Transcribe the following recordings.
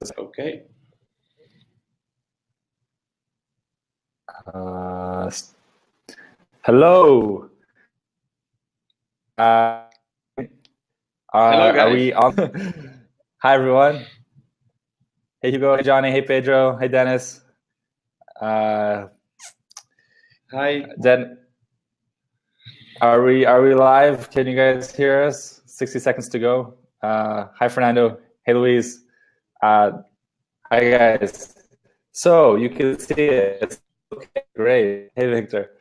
Okay. Hello. Hello, Are guys. we on? Hi, everyone. Hey, Hugo. Hey, Johnny. Hey, Pedro. Hey, Dennis. Hi. Are we live? Can you guys hear us? 60 seconds to go. Hi, Fernando. Hey, Luis. Hi, guys. So you can see it. Okay, great. Hey, Victor.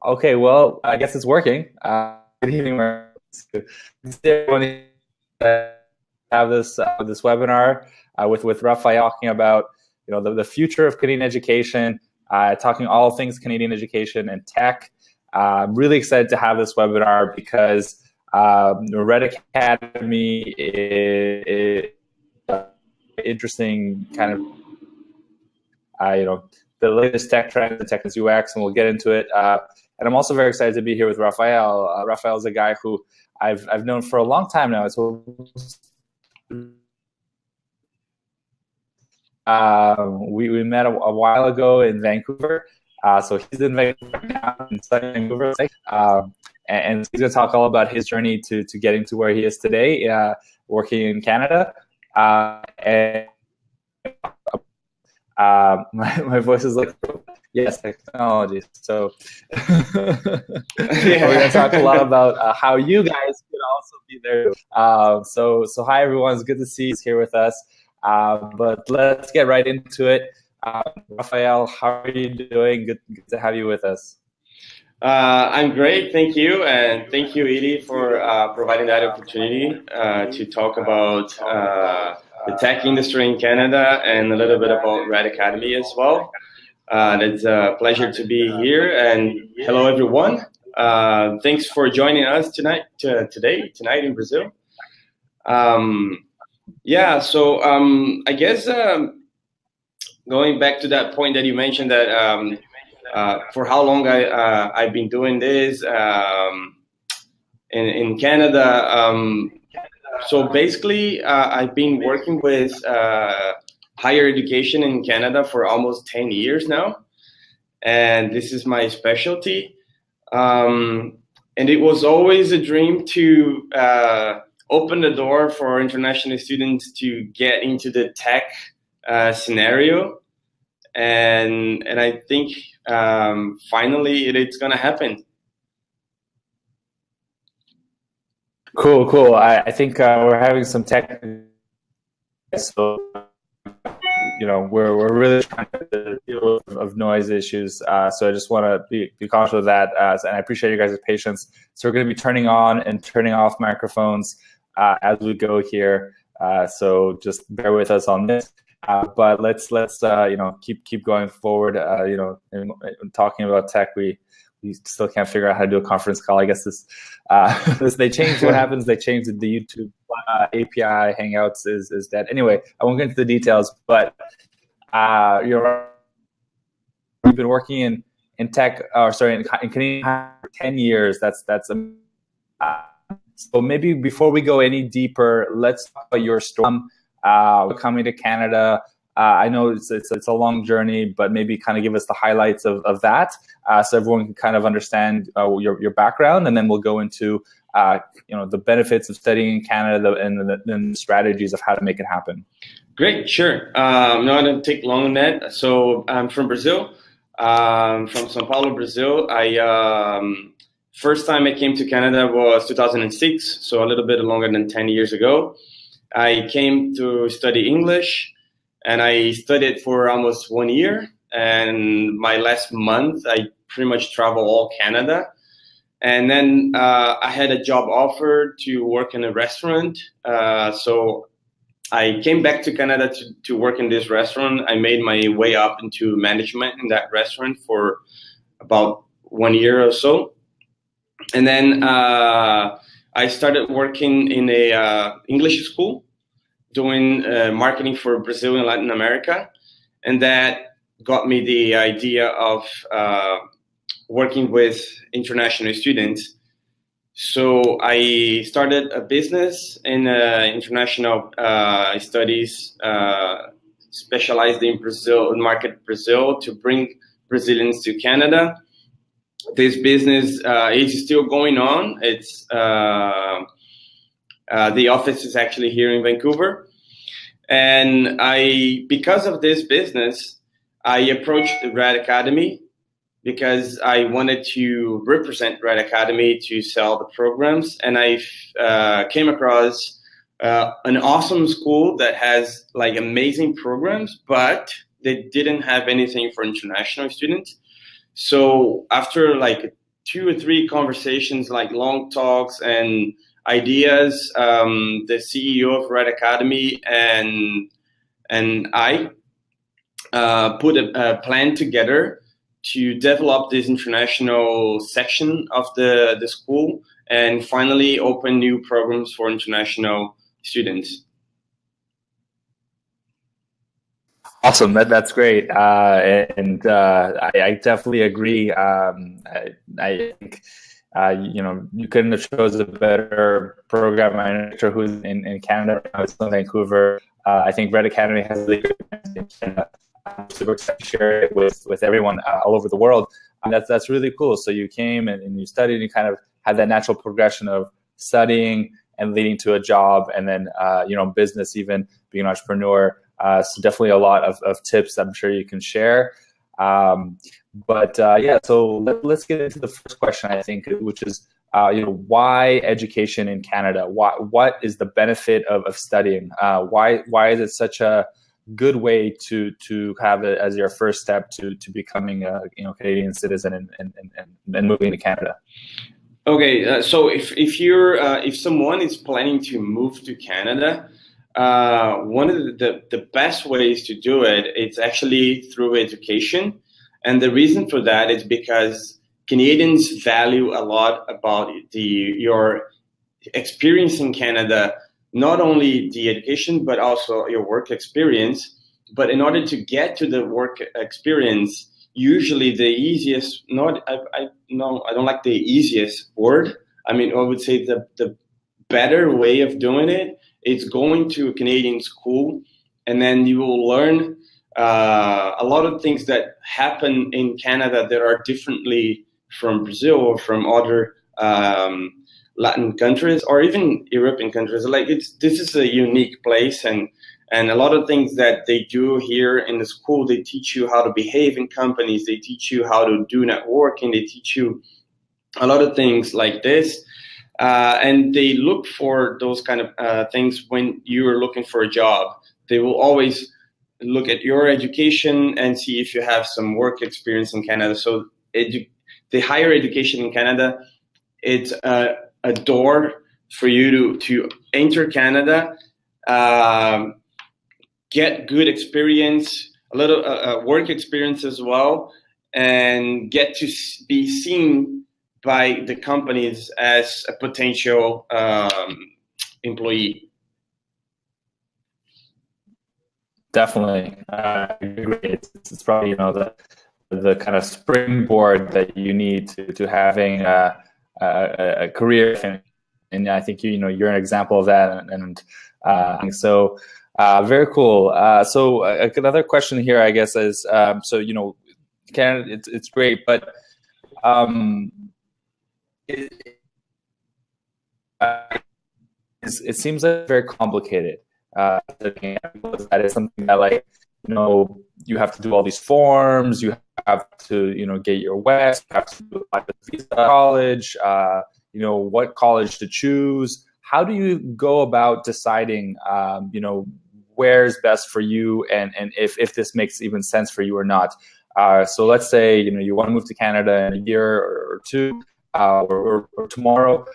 Okay, well, I guess it's working. Good evening. Everyone have this webinar with Raphael talking about the future of Canadian education, talking all things Canadian education and tech. I'm really excited to have this webinar because Red Academy is interesting kind of the latest tech trends and tech and UX, and we'll get into it. And I'm also very excited to be here with Raphael. Raphael is a guy who I've known for a long time now. We met a while ago in Vancouver. So he's in Vancouver now, in Vancouver, and he's going to talk all about his journey to getting to where he is today, working in Canada. And my voice is like, yes, technology. So we're going to talk a lot about how you guys could also be there. So hi everyone, it's good to see you here with us. But let's get right into it. Raphael, how are you doing? Good to have you with us. I'm great, thank you, and thank you, Edie, for providing that opportunity to talk about the tech industry in Canada and a little bit about Red Academy as well. It's a pleasure to be here, and hello everyone. Thanks for joining us tonight in Brazil. I guess going back to that point that you mentioned that for how long I've been doing this in Canada. So basically, I've been working with higher education in Canada for almost 10 years now, and this is my specialty. And it was always a dream to open the door for international students to get into the tech scenario, and I think finally it's gonna happen. Cool. I think we're having some tech, so we're really trying to deal with noise issues. So I just want to be conscious of that, and I appreciate you guys' patience. So we're going to be turning on and turning off microphones as we go here. So just bear with us on this. But let's keep going forward. And talking about tech, we still can't figure out how to do a conference call. I guess they changed what happens. They changed the YouTube API. Hangouts is dead. Anyway, I won't get into the details, but we've been working in tech, in Canadian for 10 years. That's so maybe before we go any deeper, let's talk about your story. Coming to Canada. I know it's a long journey, but maybe kind of give us the highlights of that, so everyone can kind of understand your background, and then we'll go into the benefits of studying in Canada and the strategies of how to make it happen. Great, sure. No, I don't take long on that. So I'm from Brazil, from São Paulo, Brazil. First time I came to Canada was 2006, so a little bit longer than 10 years ago. I came to study English, and I studied for almost 1 year. And my last month, I pretty much traveled all Canada. And then I had a job offer to work in a restaurant. So I came back to Canada to work in this restaurant. I made my way up into management in that restaurant for about 1 year or so. And then I started working in a English school, doing marketing for Brazil and Latin America. And that got me the idea of working with international students. So I started a business in international studies, specialized in Brazil, market Brazil, to bring Brazilians to Canada. This business is still going on. It's the office is actually here in Vancouver, and because of this business, I approached the Red Academy because I wanted to represent Red Academy to sell the programs, and I came across an awesome school that has like amazing programs, but they didn't have anything for international students. So after like 2 or 3 conversations, like long talks and ideas, the CEO of Red Academy and I put a plan together to develop this international section of the school and finally open new programs for international students. Awesome, that's great, and I definitely agree. I think you couldn't have chose a better program manager who's in Canada. I was in Vancouver. I think Red Academy has a really good in Canada. I'm super excited to share it with everyone all over the world. That's really cool. So you came and you studied, and you kind of had that natural progression of studying and leading to a job, and then business, even being an entrepreneur. So definitely a lot of tips I'm sure you can share. So let's get into the first question, I think, which is why education in Canada? What is the benefit of studying? Why is it such a good way to have it as your first step to becoming a Canadian citizen and moving to Canada? Okay, so if someone is planning to move to Canada, one of the best ways to do it is actually through education, and the reason for that is because Canadians value a lot about your experience in Canada. Not only the education, but also your work experience. But in order to get to the work experience, usually the easiest, I don't like the easiest word. I mean, I would say the better way of doing it is going to a Canadian school, and then you will learn a lot of things that happen in Canada that are differently from Brazil or from other Latin countries or even European countries. Like this is a unique place, and a lot of things that they do here in the school, they teach you how to behave in companies, they teach you how to do networking, they teach you a lot of things like this, and they look for those kind of things when you are looking for a job. They will always look at your education and see if you have some work experience in Canada. So the higher education in Canada, it's a door for you to enter Canada, get good experience, a little work experience as well, and get to be seen by the companies as a potential employee. Definitely, I agree. It's probably the kind of springboard that you need to having a career, and I think you're an example of that, and so very cool. So another question here, I guess, is Canada, it's great, but it seems like very complicated. That is something that you have to do all these forms, you have to get your West, you have to apply for visa, college, what college to choose. How do you go about deciding where's best for you, and if this makes even sense for you or not? So let's say you want to move to Canada in a year or two, or tomorrow.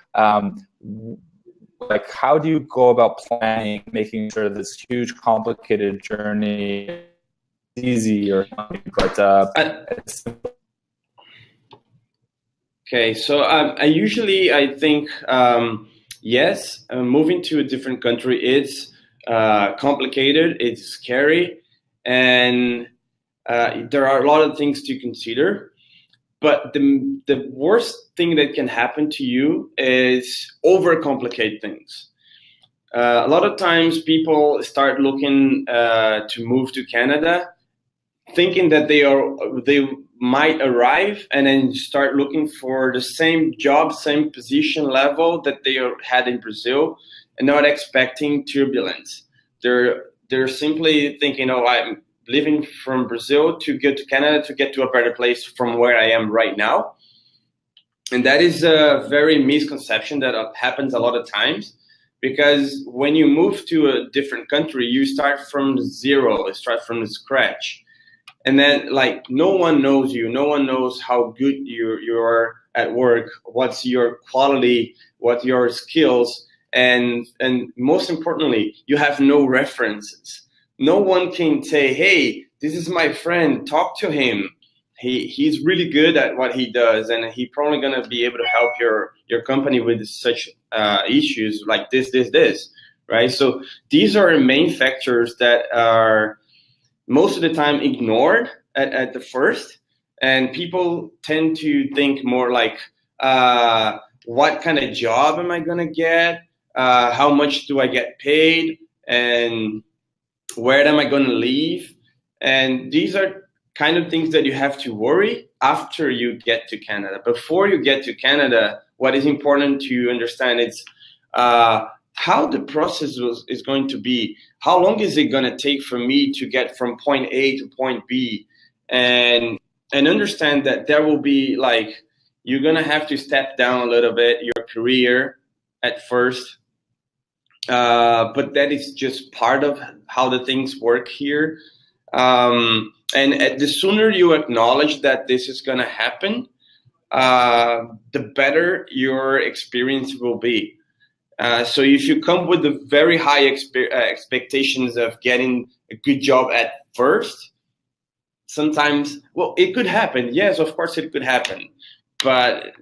How do you go about planning, making sure this huge, complicated journey is easy or not? Okay, so I think yes, moving to a different country is complicated, it's scary, and there are a lot of things to consider. But the worst thing that can happen to you is overcomplicate things. A lot of times people start looking to move to Canada, thinking that they might arrive and then start looking for the same job, same position level that they had in Brazil, and not expecting turbulence. They're simply thinking, oh, I'm living from Brazil to get to Canada to get to a better place from where I am right now. And that is a very misconception that happens a lot of times, because when you move to a different country, you start from zero, you start from scratch. And then, like, no one knows you. No one knows how good you are at work, what's your quality, what your skills, and most importantly, you have no references. No one can say, hey, this is my friend, talk to him. He's really good at what he does, and he's probably going to be able to help your company with such issues like this, right? So these are main factors that are most of the time ignored at the first, and people tend to think more like, what kind of job am I going to get? How much do I get paid? And where am I going to live? And these are kind of things that you have to worry after you get to Canada. Before you get to Canada, what is important to understand is how the process is going to be. How long is it going to take for me to get from point A to point B? And understand that there will be, like, you're going to have to step down a little bit your career at first. But that is just part of how the things work here. And the sooner you acknowledge that this is going to happen, the better your experience will be. So if you come with the very high expectations of getting a good job at first, sometimes, well, it could happen. Yes, of course it could happen. But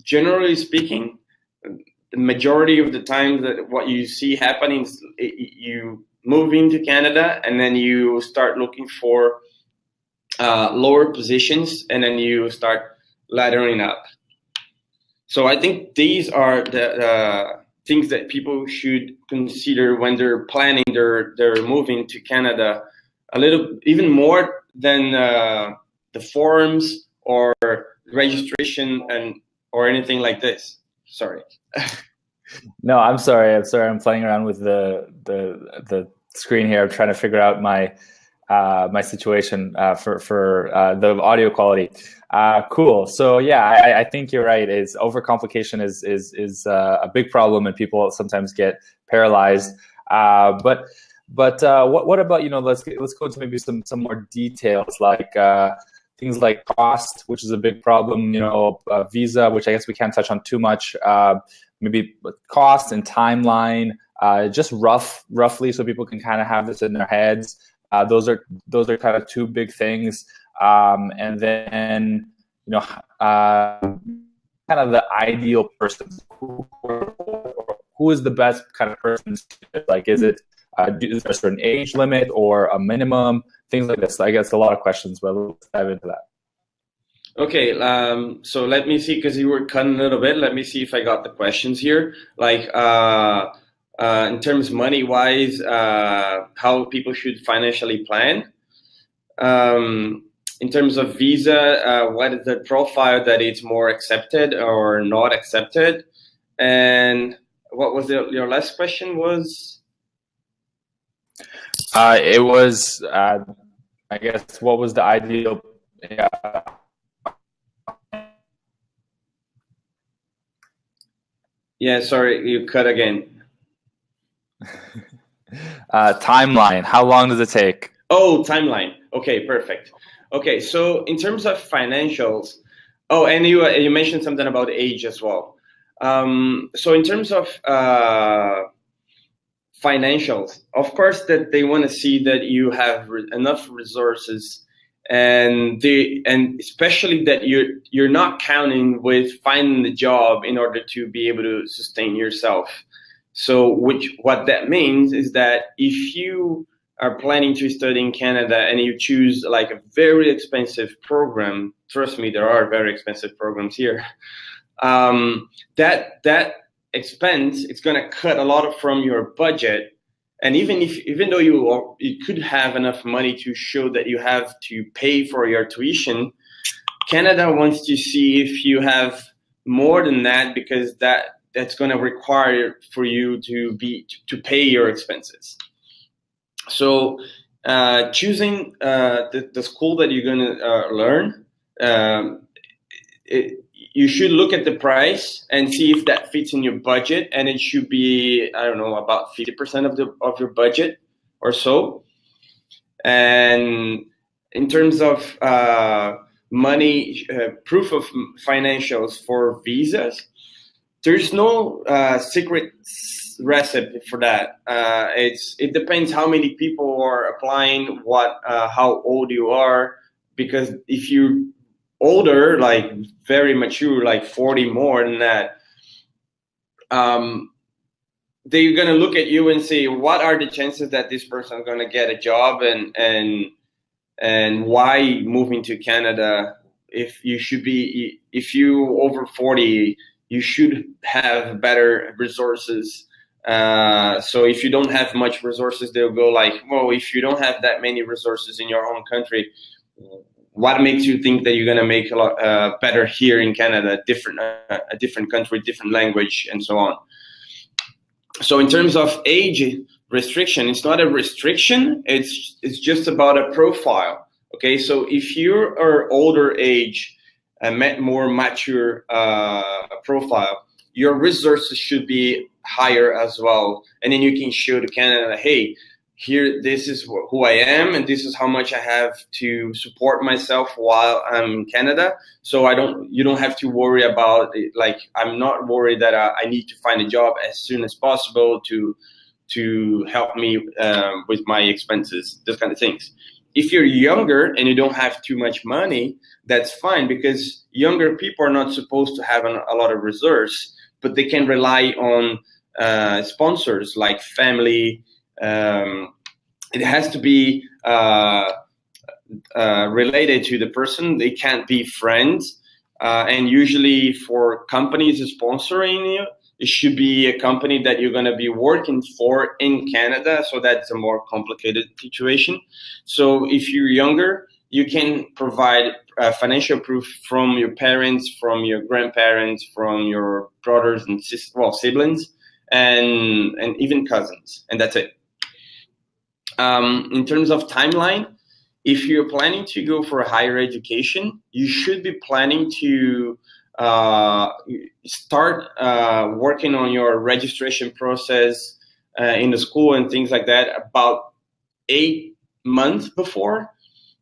generally speaking, the majority of the time that what you see happening is you move into Canada and then you start looking for lower positions, and then you start laddering up. So I think these are the things that people should consider when they're planning their moving to Canada, a little even more than the forms or registration or anything like this. Sorry. No, I'm sorry. I'm playing around with the screen here. I'm trying to figure out my situation for the audio quality. Cool. So yeah, I think you're right. Is overcomplication is a big problem, and people sometimes get paralyzed. But what about, let's go into maybe some more details, like things like cost, which is a big problem. Visa, which I guess we can't touch on too much. Maybe cost and timeline, just roughly, so people can kind of have this in their heads. Those are kind of two big things. And then, kind of the ideal person. Who is the best kind of person? Like, is there a certain age limit or a minimum? Things like this. I guess a lot of questions, but let's dive into that. Okay, so let me see, because you were cutting a little bit. Let me see if I got the questions here. Like, in terms money-wise, how people should financially plan. In terms of visa, what is the profile that it's more accepted or not accepted? And what was your last question was? It was, I guess, what was the ideal? Yeah, sorry, you cut again. Timeline. How long does it take? Oh, timeline. Okay, perfect. Okay, so in terms of financials, oh, and you mentioned something about age as well. So in terms of financials, of course that they want to see that you have enough resources, and especially that you're not counting with finding the job in order to be able to sustain yourself. So what that means is that if you are planning to study in Canada and you choose like a very expensive program, trust me, there are very expensive programs here. That expense, it's going to cut a lot from your budget. And even though you could have enough money to show that you have to pay for your tuition, Canada wants to see if you have more than that, because that's going to require for you to pay your expenses. So choosing the school that you're going to learn, you should look at the price and see if that fits in your budget, and it should be, I don't know, about 50% of your budget or so. And in terms of money, proof of financials for visas, there's no secret recipe for that. It depends how many people are applying, how old you are, because if you're older, like very mature, like 40 more than that, they're gonna look at you and say, what are the chances that this person is gonna get a job, and why moving to Canada? If you over 40, you should have better resources. So if you don't have much resources, they'll go like, well, if you don't have that many resources in your own country, what makes you think that you're going to make a lot better here in Canada, a different country, different language, and so on. So in terms of age restriction, it's not a restriction, it's just about a profile. Okay, so if you're older age, a more mature profile, your resources should be higher as well. And then you can show to Canada, hey, here, this is who I am, and this is how much I have to support myself while I'm in Canada. So you don't have to worry about it. Like, I'm not worried that I need to find a job as soon as possible to help me with my expenses, those kind of things. If you're younger and you don't have too much money, that's fine, because younger people are not supposed to have a lot of reserves, but they can rely on sponsors like family. It has to be related to the person. They can't be friends. And usually for companies sponsoring you, it should be a company that you're going to be working for in Canada. So that's a more complicated situation. So if you're younger, you can provide financial proof from your parents, from your grandparents, from your brothers and siblings, and even cousins, and that's it. In terms of timeline, if you're planning to go for a higher education, you should be planning to start working on your registration process in the school and things like that about 8 months before,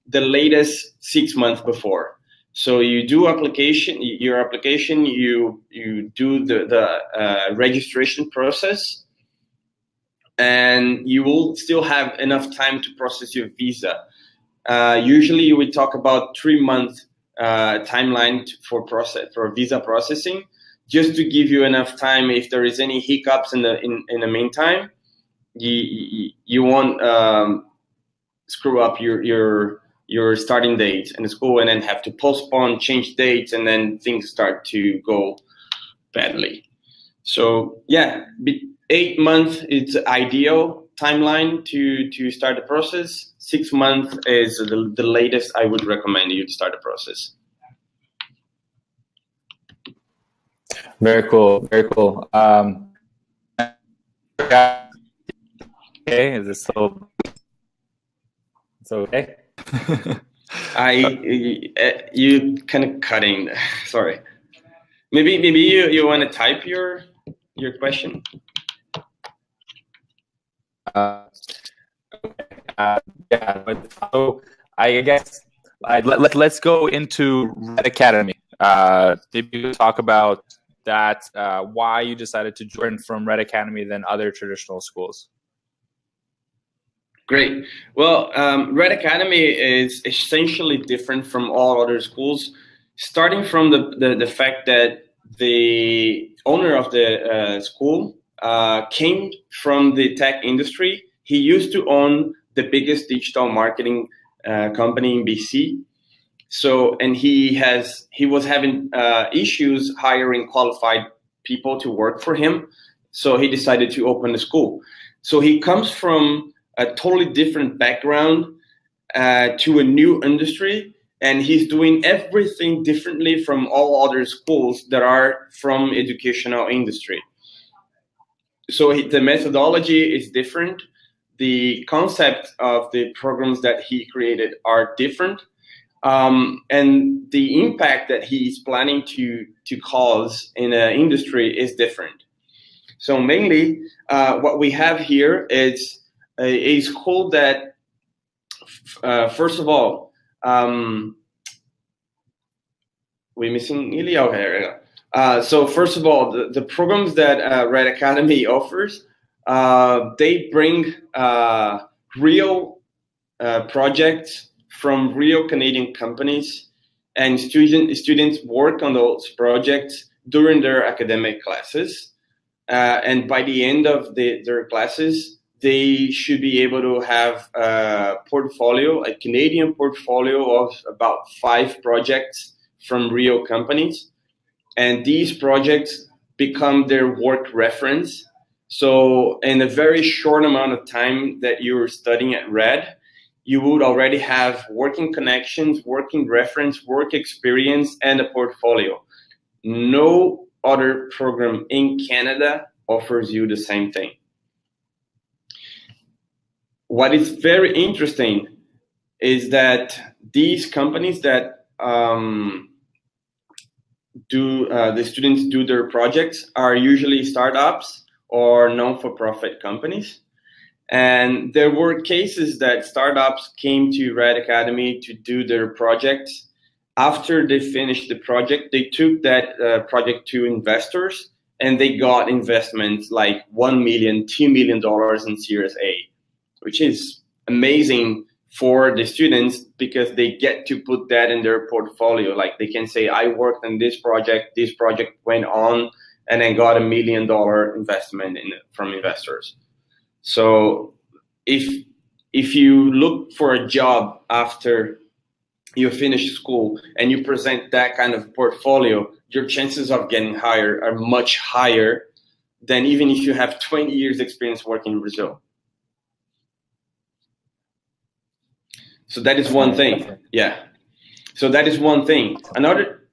the latest 6 months before. So you do your application, you do the registration process, and you will still have enough time to process your visa. Usually you would talk about 3 month timeline for visa processing, just to give you enough time. If there is any hiccups in the meantime, you won't screw up your starting date in the school, and then have to postpone, change dates, and then things start to go badly. So yeah, 8 months is ideal timeline to start the process. 6 months is the latest I would recommend you to start the process. Very cool. Very cool. Okay, is this so? It's okay. You kind of cutting. Sorry. Maybe you want to type your question. Yeah, but so I guess let's go into Red Academy. Maybe you talk about that, why you decided to join from Red Academy than other traditional schools. Great. Well, Red Academy is essentially different from all other schools, starting from the fact that the owner of the school came from the tech industry. He used to own the biggest digital marketing company in BC. So, and he was having issues hiring qualified people to work for him. So he decided to open a school. So he comes from a totally different background to a new industry, and he's doing everything differently from all other schools that are from educational industry. So the methodology is different. The concept of the programs that he created are different. And the impact that he's planning to cause in an industry is different. So mainly what we have here is a school that, first of all, we're missing Ilya. Okay, so first of all, the programs that Red Academy offers, they bring real projects from real Canadian companies, and students work on those projects during their academic classes. And by the end of their classes, they should be able to have a portfolio, a Canadian portfolio of about 5 projects from real companies. And these projects become their work reference. So in a very short amount of time that you're studying at RED, you would already have working connections, working reference, work experience, and a portfolio. No other program in Canada offers you the same thing. What is very interesting is that these companies that the students do their projects are usually startups or non-for-profit companies. And there were cases that startups came to Red Academy to do their projects. After they finished the project, they took that project to investors, and they got investments like $1 million, $2 million in Series A, which is amazing for the students because they get to put that in their portfolio. Like they can say, I worked on this project went on, and I got $1 million investment from investors. So if you look for a job after you finish school and you present that kind of portfolio, your chances of getting hired are much higher than even if you have 20 years experience working in Brazil. So that is one thing. Yeah. So that is one thing. Another,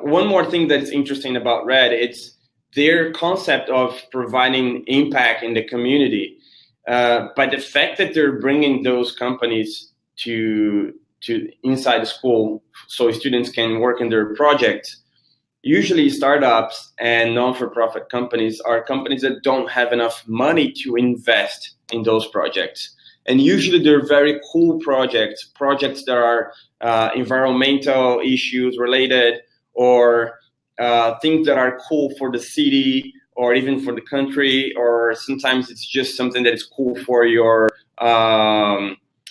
one more thing that is interesting about RED, it's their concept of providing impact in the community. By the fact that they're bringing those companies to inside the school so students can work in their projects, usually startups and non-for-profit companies are companies that don't have enough money to invest in those projects. And usually they're very cool projects that are environmental issues related, or things that are cool for the city or even for the country, or sometimes it's just something that is cool for your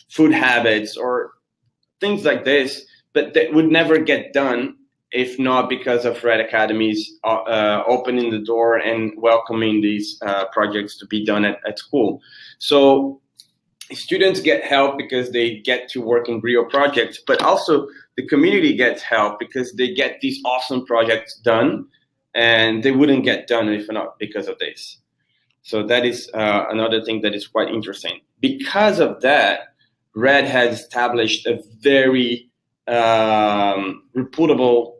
food habits or things like this, but that would never get done if not because of Red Academy's opening the door and welcoming these projects to be done at school. So students get help because they get to work in real projects, but also the community gets help because they get these awesome projects done, and they wouldn't get done if not because of this. So that is another thing that is quite interesting. Because of that, RED has established a very reputable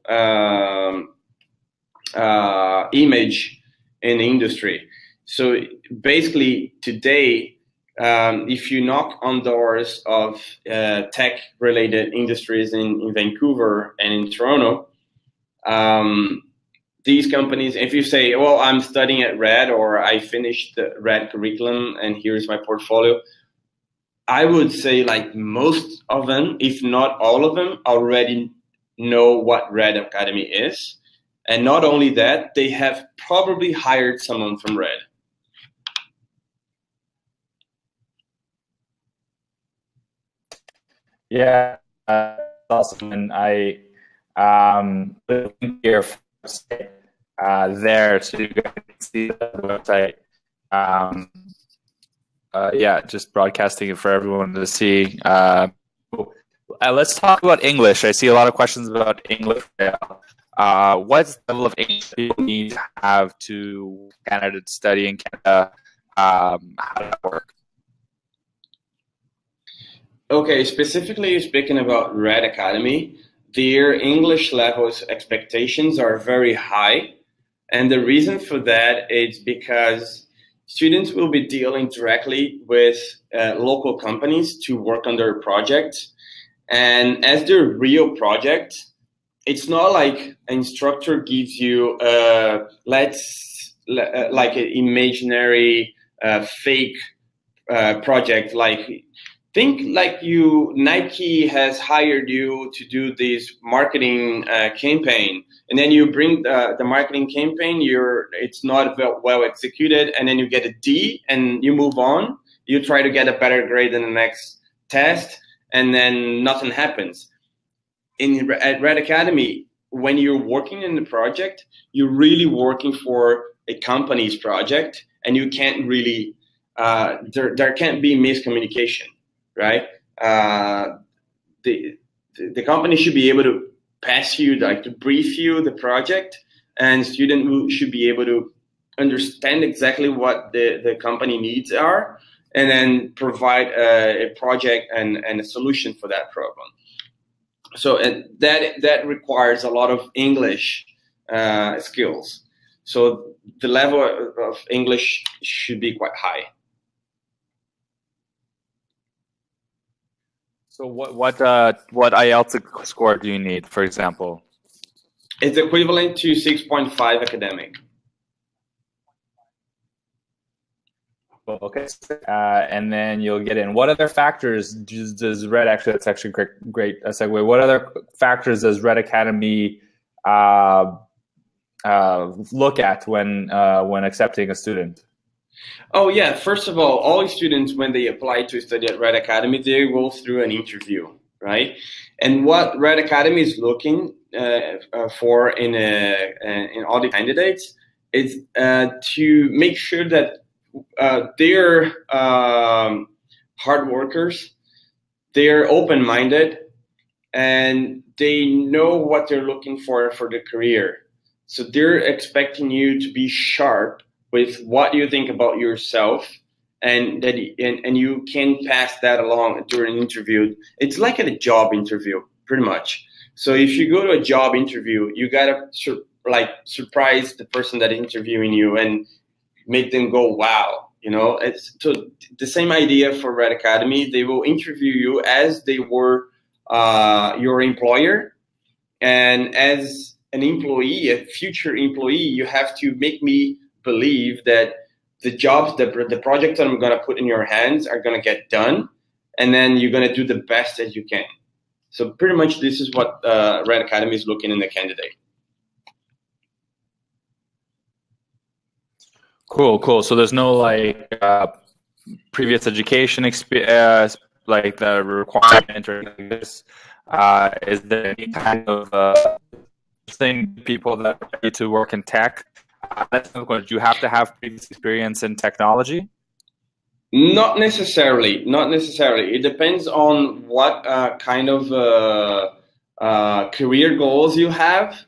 image in the industry. So basically today, if you knock on doors of tech-related industries in Vancouver and in Toronto, these companies, if you say, well, I'm studying at RED, or I finished the RED curriculum and here's my portfolio, I would say like most of them, if not all of them, already know what RED Academy is. And not only that, they have probably hired someone from RED. Yeah, awesome. And I put a link here there so you guys can see the website. Yeah, just broadcasting it for everyone to see. Let's talk about English. I see a lot of questions about English. What level of English do you need to have to Canada to study in Canada? How does that work? Okay, specifically speaking about Red Academy, their English levels expectations are very high. And the reason for that is because students will be dealing directly with local companies to work on their projects. And as their real project, it's not like an instructor gives you like an imaginary fake project. Like think like Nike has hired you to do this marketing campaign, and then you bring the marketing campaign. It's not well executed, and then you get a D, and you move on. You try to get a better grade in the next test, and then nothing happens. At Red Academy, when you're working in the project, you're really working for a company's project, and you can't really there can't be miscommunication, right? The company should be able to pass you, like to brief you the project, and student should be able to understand exactly what the company needs are, and then provide a project and a solution for that problem. So that requires a lot of English skills. So the level of English should be quite high. So what IELTS score do you need, for example? It's equivalent to 6.5 academic. Okay, and then you'll get in. What other factors does Red, actually, that's actually great segue. What other factors does Red Academy look at when accepting a student? Oh yeah, first of all students, when they apply to study at Red Academy, they go through an interview, right? And what Red Academy is looking for in all the candidates is to make sure that they're hard workers, they're open-minded, and they know what they're looking for the career. So they're expecting you to be sharp with what you think about yourself, and that and you can pass that along during an interview. It's like a job interview, pretty much. So if you go to a job interview, you gotta surprise the person that is interviewing you and make them go, wow. You know, it's so the same idea for Red Academy. They will interview you as they were your employer, and as an employee, a future employee, you have to make me believe that the jobs, the projects that I'm going to put in your hands are going to get done, and then you're going to do the best as you can. So pretty much this is what Red Academy is looking in the candidate. Cool. So there's no like previous education experience, like the requirement or anything like this. Is there any kind of thing people that are ready to work in tech? Do you have to have previous experience in technology? Not necessarily. It depends on what kind of career goals you have.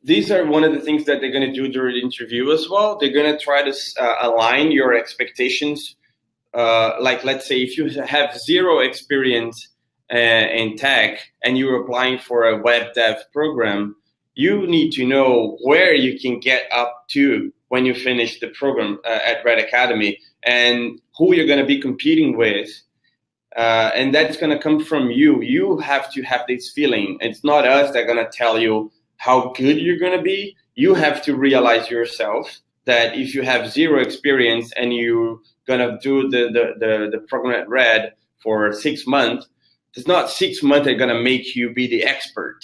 These are one of the things that they're going to do during the interview as well. They're going to try to align your expectations. Like, let's say if you have zero experience in tech and you're applying for a web dev program, you need to know where you can get up to when you finish the program at Red Academy, and who you're going to be competing with. And that's going to come from you. You have to have this feeling. It's not us that are going to tell you how good you're going to be. You have to realize yourself that if you have zero experience and you're going to do the program at Red for 6 months, it's not 6 months that are going to make you be the expert.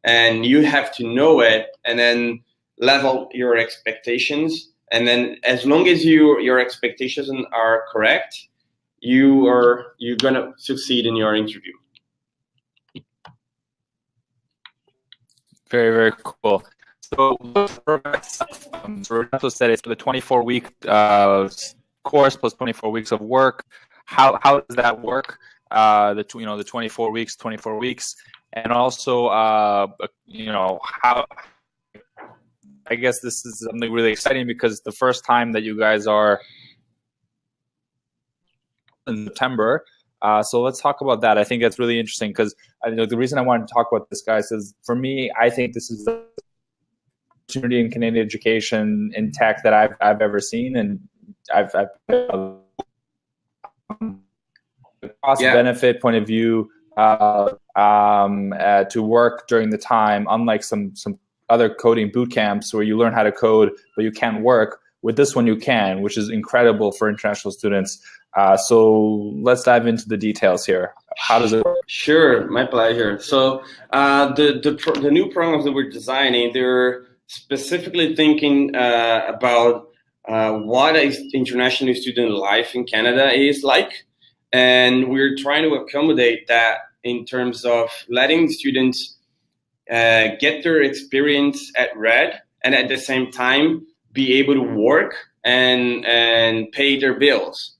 And you have to know it, and then level your expectations. And then as long as your expectations are correct, you're going to succeed in your interview. Very, very cool. So Renato said it's the 24-week course plus 24 weeks of work. How does that work? The 24 weeks, and also how. I guess this is something really exciting because the first time that you guys are in September. So let's talk about that. I think that's really interesting because the reason I wanted to talk about this, guys, is for me, I think this is the opportunity in Canadian education in tech that I've ever seen, and I've cost benefit point of view to work during the time, unlike some other coding boot camps where you learn how to code but you can't work. With this one you can, which is incredible for international students. So let's dive into the details here. How does it work? Sure, my pleasure. So the new programs that we're designing, they're specifically thinking about what international student life in Canada is like. And we're trying to accommodate that in terms of letting students get their experience at RED and at the same time be able to work and pay their bills.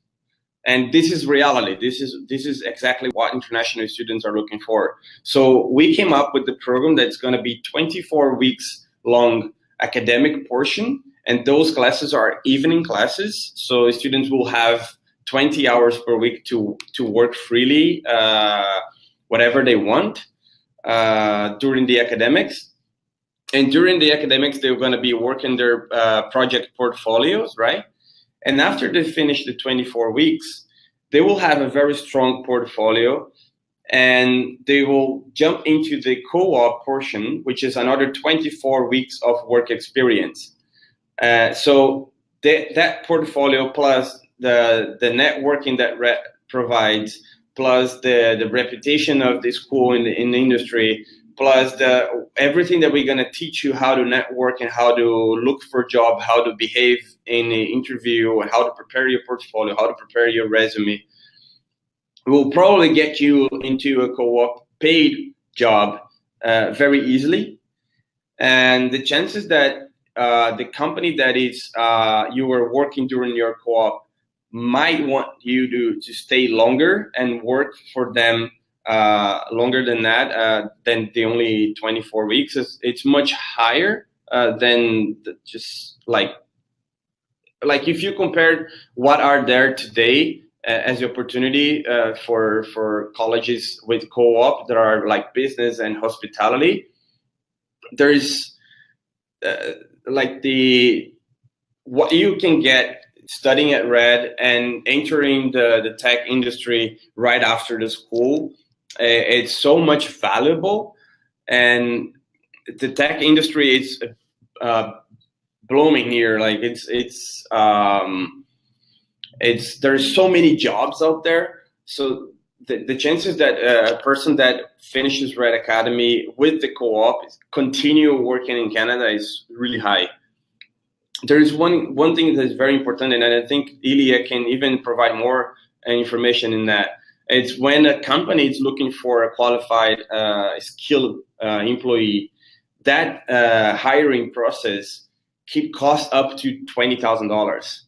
And this is reality. This is exactly what international students are looking for. So we came up with the program that's going to be 24 weeks long academic portion, and those classes are evening classes. So students will have 20 hours per week to work freely, whatever they want during the academics. And during the academics, they're going to be working their project portfolios, right? And after they finish the 24 weeks, they will have a very strong portfolio, and they will jump into the co-op portion, which is another 24 weeks of work experience. So that portfolio plus the networking that RED provides, plus the reputation of the school in the industry, plus everything that we're going to teach you how to network and how to look for a job, how to behave in an interview, and how to prepare your portfolio, how to prepare your resume. We'll probably get you into a co-op paid job very easily. And the chances that the company that is you were working during your co-op might want you to stay longer and work for them longer than that, than the only 24 weeks. It's much higher than just like if you compared what are there today as the opportunity for colleges with co-op that are like business and hospitality. There's what you can get studying at RED and entering the tech industry right after the school. It's so much valuable, and the tech industry is blooming here. Like there's so many jobs out there. So the chances that a person that finishes RED Academy with the co-op continue working in Canada is really high. There is one thing that is very important, and I think Ilya can even provide more information in that. It's when a company is looking for a qualified, skilled employee, that hiring process keep costs up to $20,000.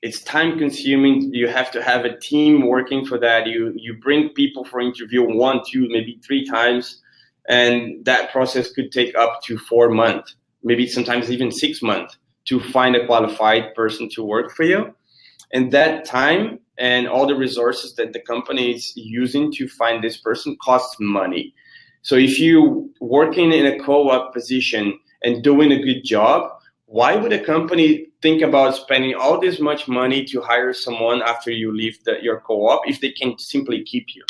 It's time consuming. You have to have a team working for that. You bring people for interview 1, 2, maybe 3 times, and that process could take up to 4 months, maybe sometimes even 6 months to find a qualified person to work for you. And that time and all the resources that the company is using to find this person costs money. So if you working in a co-op position and doing a good job, why would a company think about spending all this much money to hire someone after you leave your co-op if they can simply keep you?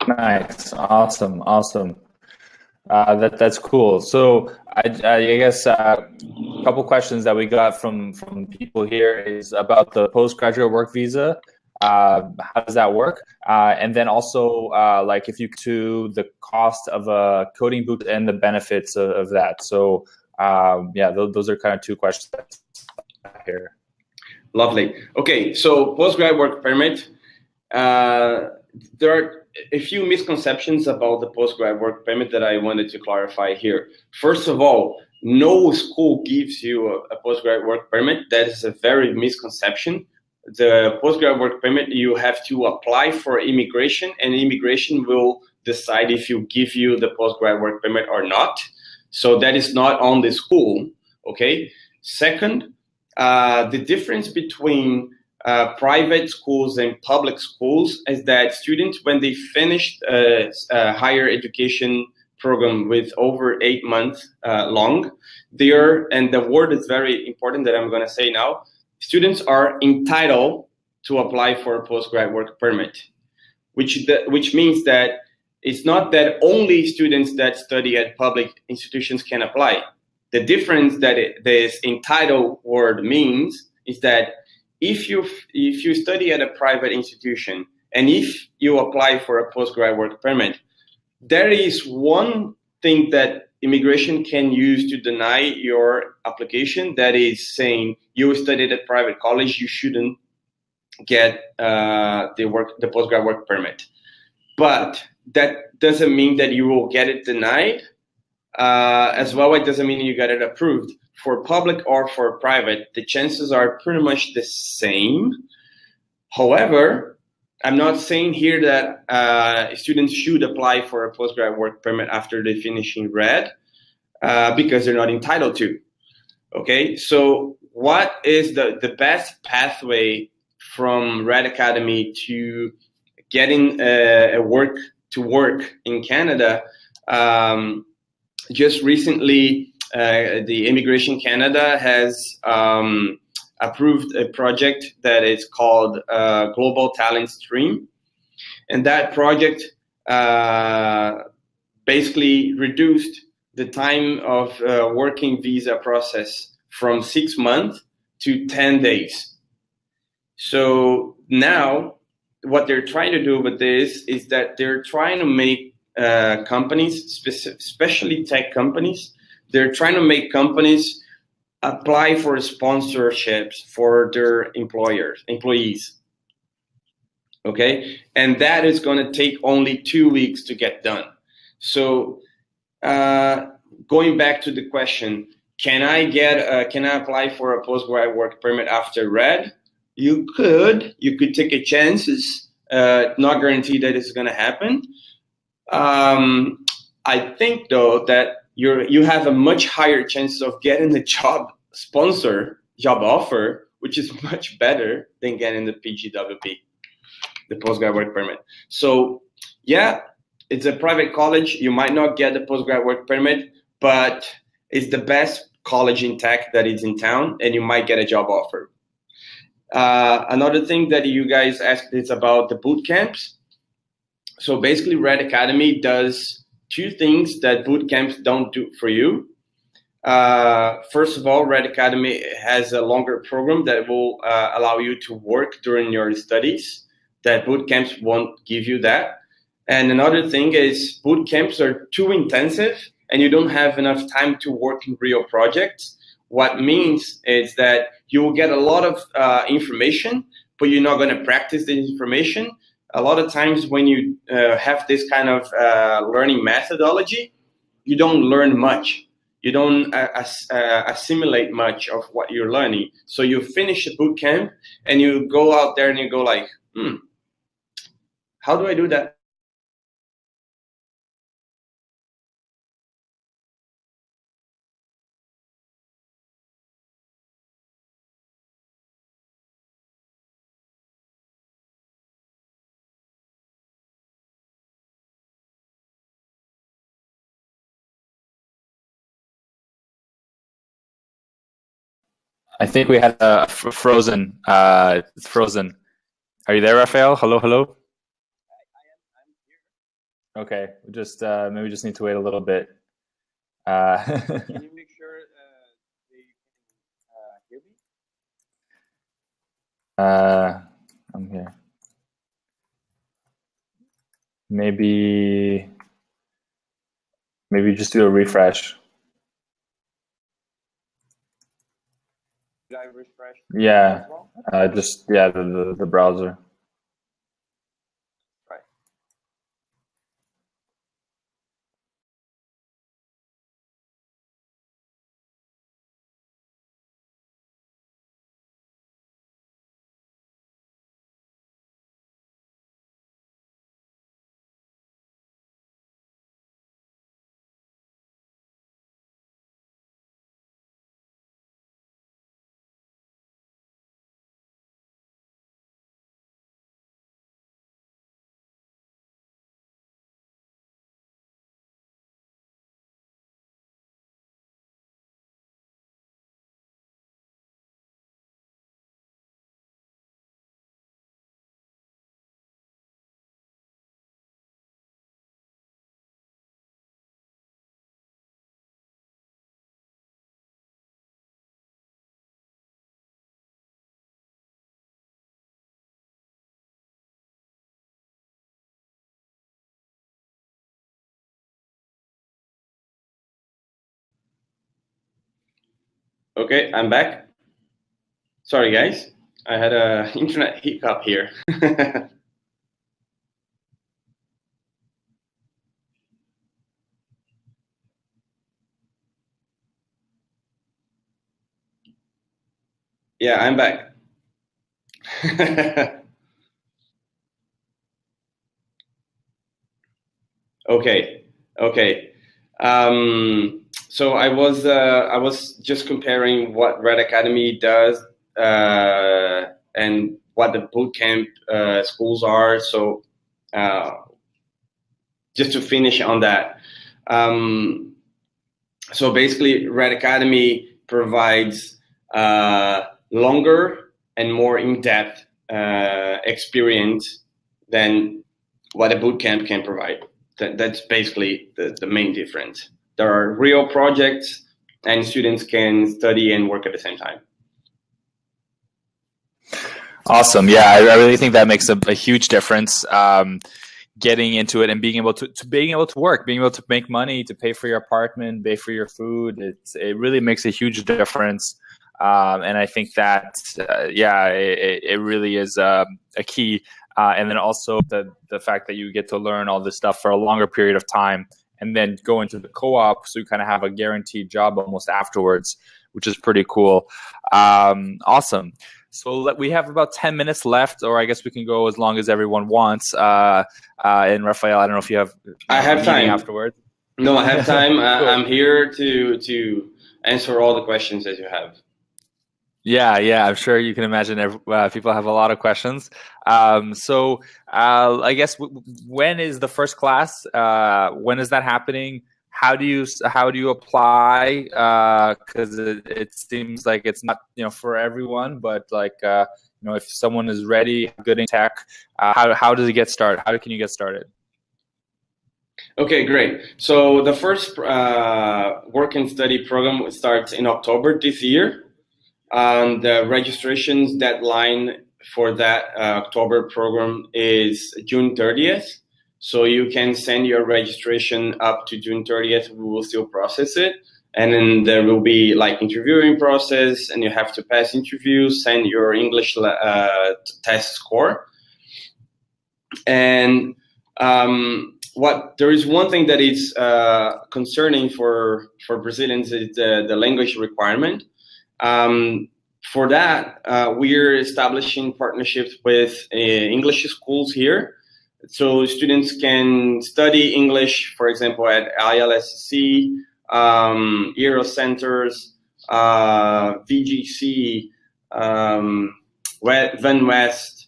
Nice, awesome. That's cool. So I guess a couple questions that we got from people here is about the postgraduate work visa. How does that work? And then also like if you to the cost of a coding boot and the benefits of that. So those are kind of 2 questions here. Lovely. Okay, so postgrad work permit. There are a few misconceptions about the postgrad work permit that I wanted to clarify here. First of all, no school gives you a postgrad work permit. That is a very misconception. The postgrad work permit, you have to apply for immigration, and immigration will decide if you give you the postgrad work permit or not. So that is not on the school, okay? Second, the difference between private schools and public schools is that students, when they finish a higher education program with over 8 months long, and the word is very important that I'm going to say now, students are entitled to apply for a postgrad work permit, which means that it's not that only students that study at public institutions can apply. The difference that this entitled word means is that if you study at a private institution and if you apply for a postgrad work permit, there is one thing that immigration can use to deny your application, that is saying you studied at private college, you shouldn't get the postgrad work permit. But that doesn't mean that you will get it denied. As well, it doesn't mean you get it approved. For public or for private, the chances are pretty much the same. However, I'm not saying here that students should apply for a postgrad work permit after they finish in red, because they're not entitled to. Okay, so what is the best pathway from Red Academy to getting work in Canada? Just recently, the Immigration Canada has approved a project that is called Global Talent Stream. And that project basically reduced the time of working visa process from 6 months to 10 days. So now what they're trying to do with this is that they're trying to make companies, especially tech companies, they're trying to make companies apply for sponsorships for their employees. Okay, and that is going to take only 2 weeks to get done. So going back to the question, can I apply for a postgrad work permit after red? You could take a chances. Not guaranteed that it's going to happen. I think though that you have a much higher chance of getting the job offer, which is much better than getting the PGWP, the postgrad work permit. So yeah, it's a private college. You might not get the postgrad work permit, but it's the best college in tech that is in town, and you might get a job offer. Another thing that you guys asked is about the boot camps. So basically, Red Academy does 2 things that boot camps don't do for you. First of all, Red Academy has a longer program that will allow you to work during your studies, that boot camps won't give you that. And another thing is boot camps are too intensive and you don't have enough time to work in real projects. What means is that you will get a lot of information, but you're not going to practice the information. A lot of times when you have this kind of learning methodology, you don't learn much. You don't assimilate much of what you're learning. So you finish the boot camp and you go out there and you go like, how do I do that? I think we had a frozen. It's frozen. Are you there, Raphael? Hello, hello. I'm here. Okay, just maybe just need to wait a little bit. Can you make sure they can hear me? I'm here. Maybe just do a refresh. Did I refresh? Yeah, just the browser. Okay, I'm back. Sorry, guys. I had a internet hiccup here. Yeah, I'm back. Okay, okay. So I was just comparing what Red Academy does and what the bootcamp schools are. So uh, just to finish on that, um, so basically, Red Academy provides longer and more in-depth experience than what a bootcamp can provide. That's basically the main difference. There are real projects, and students can study and work at the same time. Awesome. Yeah, I really think that makes a huge difference. Getting into it and being able to work, being able to make money, to pay for your apartment, pay for your food. It really makes a huge difference. And I think that, it really is a key. And then also the fact that you get to learn all this stuff for a longer period of time and then go into the co-op. So you kind of have a guaranteed job almost afterwards, which is pretty cool. Awesome. So we have about 10 minutes left, or I guess we can go as long as everyone wants. And Raphael, I don't know if you have. I have time afterwards. No, I have time. Cool. I'm here to answer all the questions that you have. Yeah, I'm sure you can imagine people have a lot of questions. So I guess when is the first class? When is that happening? How do you apply? Because it seems like it's not for everyone, but like if someone is ready, good in tech, how does it get started? How can you get started? Okay, great. So the first work and study program starts in October this year. The registrations deadline for that October program is June 30th. So you can send your registration up to June 30th. We will still process it. And then there will be like interviewing process, and you have to pass interviews, send your English test score. And there is one thing that is concerning for Brazilians is the language requirement. For that, we're establishing partnerships with English schools here. So students can study English, for example, at ILSC, Euro Centers, VGC, Van West.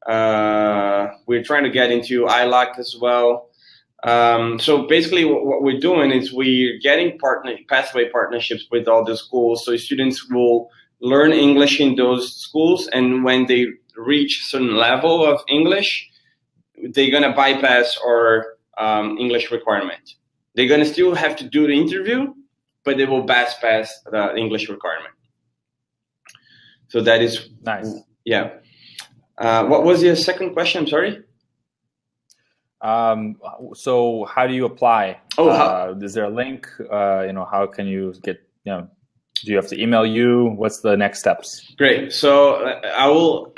We're trying to get into ILAC as well. So basically what we're doing is we're getting pathway partnerships with all the schools. So students will learn English in those schools. And when they reach a certain level of English, they're going to bypass our English requirement. They're going to still have to do the interview, but they will bypass the English requirement. So that is nice. Yeah. What was your second question? I'm sorry. So how do you apply? Is there a link? How can you get, do you have to email you? What's the next steps? Great. So I will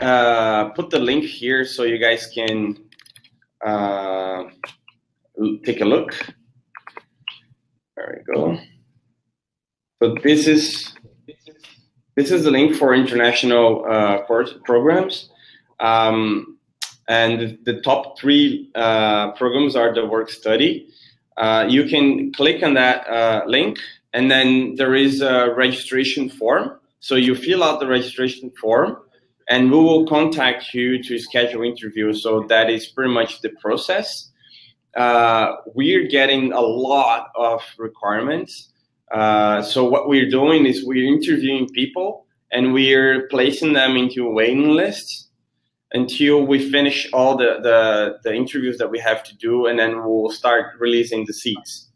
put the link here so you guys can take a look. There we go. So this is the link for international course programs. And the top 3 programs are the work study. You can click on that link, and then there is a registration form. So you fill out the registration form, and we will contact you to schedule interviews. So that is pretty much the process. We're getting a lot of requirements. So what we're doing is we're interviewing people, and we're placing them into waiting lists until we finish all the interviews that we have to do, and then we'll start releasing the seats.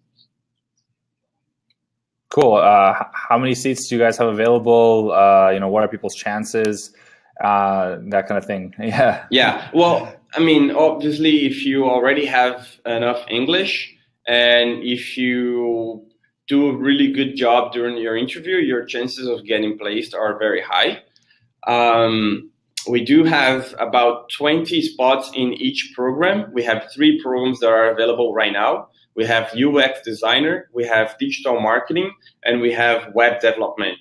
Cool. How many seats do you guys have available? What are people's chances? That kind of thing. Yeah. Yeah. Well, I mean, obviously, if you already have enough English, and if you do a really good job during your interview, your chances of getting placed are very high. We do have about 20 spots in each program. We have 3 programs that are available right now. We have UX designer, we have digital marketing, and we have web development.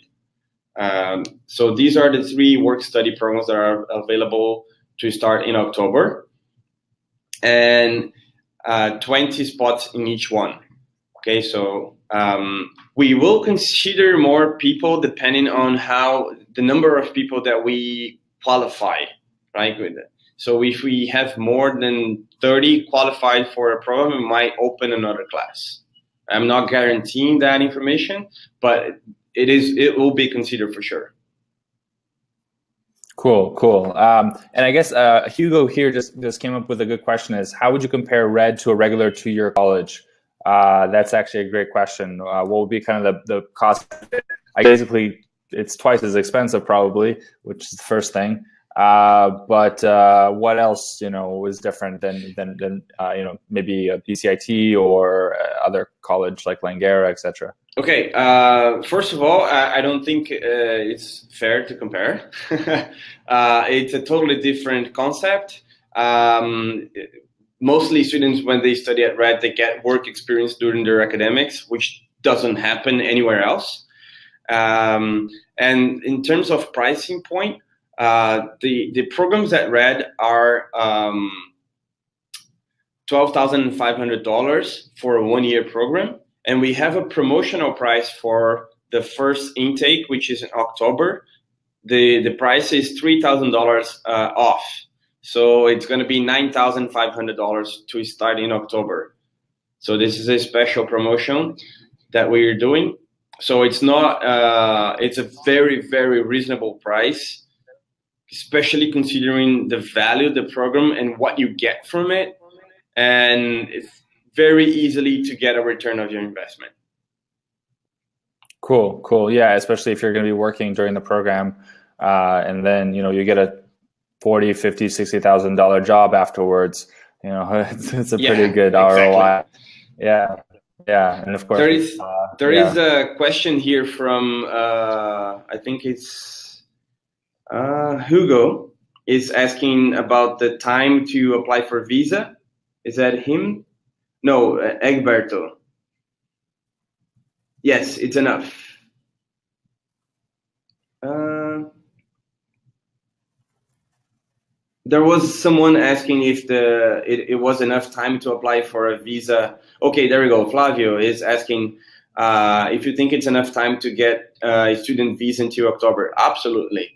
So these are the 3 work study programs that are available to start in October, and 20 spots in each one. Okay, so we will consider more people depending on how the number of people that we qualify, right? So if we have more than 30 qualified for a program, we might open another class. I'm not guaranteeing that information, but it will be considered for sure. Cool. And I guess Hugo here just came up with a good question: is how would you compare RED to a regular 2-year college? That's actually a great question. What would be kind of the cost? Basically, it's twice as expensive probably, which is the first thing. But what else, is different than maybe a BCIT or other college like Langara, etc.? Okay. First of all, I don't think it's fair to compare. It's a totally different concept. Mostly students, when they study at RED, they get work experience during their academics, which doesn't happen anywhere else. And in terms of pricing point, the programs at RED are $12,500 for a 1-year program. And we have a promotional price for the first intake, which is in October. The price is $3,000 off. So it's going to be $9,500 to start in October. So this is a special promotion that we're doing. So it's not, it's a very, very reasonable price, especially considering the value of the program and what you get from it. And it's very easily to get a return of your investment. Cool. Yeah, especially if you're going to be working during the program, and then you get a $40,000, $50,000, $60,000 job afterwards. It's a pretty good ROI. Yeah, and of course there is a question here from I think it's Hugo is asking about the time to apply for visa. Is that him? No, Egberto. Yes, it's enough. There was someone asking if it was enough time to apply for a visa. Okay, there we go. Flavio is asking if you think it's enough time to get a student visa until October. Absolutely.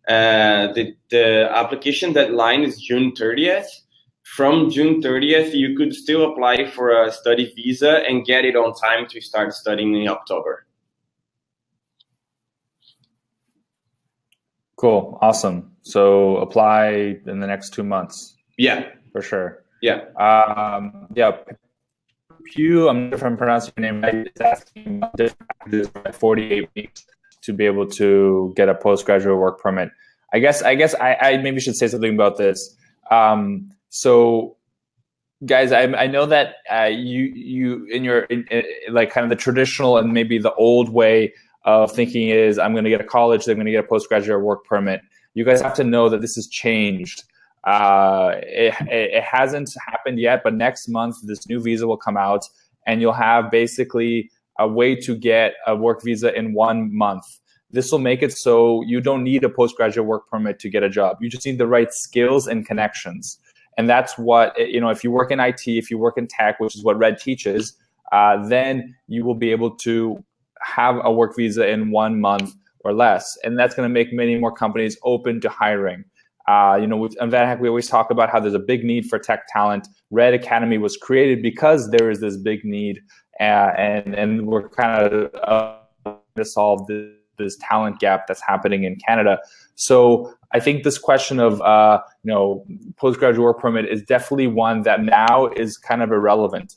The application deadline is June 30th. From June 30th, you could still apply for a study visa and get it on time to start studying in October. Cool. Awesome. So apply in the next 2 months. Yeah. For sure. Yeah. Pew, I'm not sure if I'm pronouncing your name right, is asking about 48 weeks to be able to get a postgraduate work permit. I guess I maybe should say something about this. So guys, I know that you in like kind of the traditional and maybe the old way of thinking is I'm going to get a college, then I'm going to get a postgraduate work permit. You guys have to know that this has changed. It hasn't happened yet, but next month this new visa will come out, and you'll have basically a way to get a work visa in 1 month. This will make it so you don't need a postgraduate work permit to get a job. You just need the right skills and connections. And that's what, if you work in IT, if you work in tech, which is what RED teaches, then you will be able to have a work visa in 1 month or less. And that's going to make many more companies open to hiring. With VanHack, we always talk about how there's a big need for tech talent. RED Academy was created because there is this big need, and we're kind of to solve this talent gap that's happening in Canada. So I think this question of postgraduate work permit is definitely one that now is kind of irrelevant,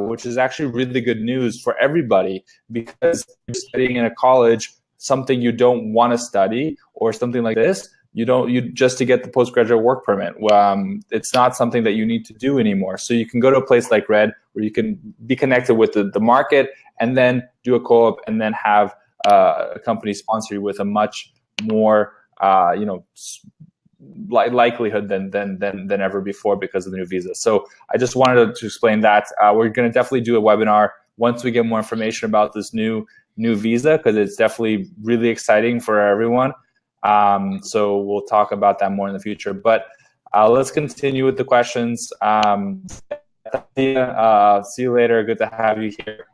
which is actually really good news for everybody, because you're studying in a college something you don't want to study or something like this, you just to get the postgraduate work permit. It's not something that you need to do anymore. So you can go to a place like Red where you can be connected with the market and then do a co-op and then have a company sponsor you with a much more likelihood than ever before because of the new visa. So I just wanted to explain that. We're going to definitely do a webinar once we get more information about this new visa, because it's definitely really exciting for everyone. So we'll talk about that more in the future. But let's continue with the questions. See you later. Good to have you here.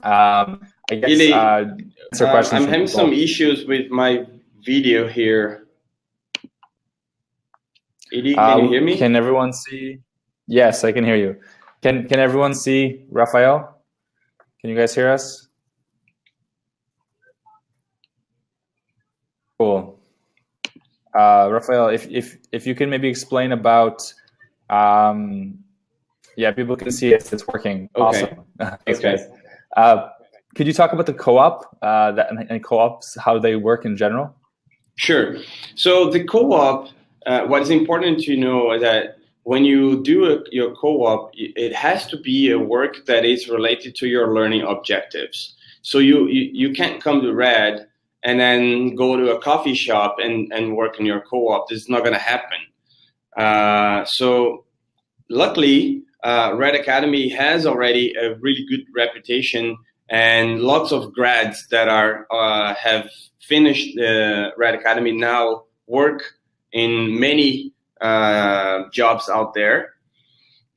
I guess Really, answer questions. I'm having some issues with my video here. Edie, can you hear me? Can everyone see? Yes, I can hear you. Can everyone see Raphael? Can you guys hear us? Cool. Raphael, if you can maybe explain about, yeah, people can see it's working. Okay. Awesome. Thanks, guys. Could you talk about the co-op and co-ops, how they work in general? Sure. So the co-op, what is important to know is that when you do your co-op, it has to be a work that is related to your learning objectives. So you can't come to Red and then go to a coffee shop and work in your co-op. This is not going to happen. So luckily, Red Academy has already a really good reputation, and lots of grads that have finished the Red Academy now work in many jobs out there.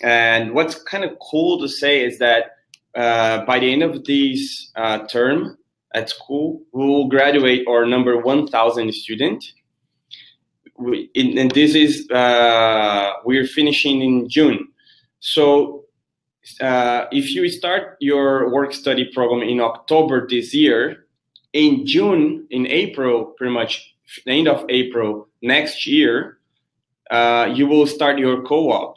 And what's kind of cool to say is that by the end of this term at school, we will graduate our number 1,000 student. And this is, we're finishing in June. So if you start your work-study program in October this year, in June, in April, pretty much the end of April next year, you will start your co-op.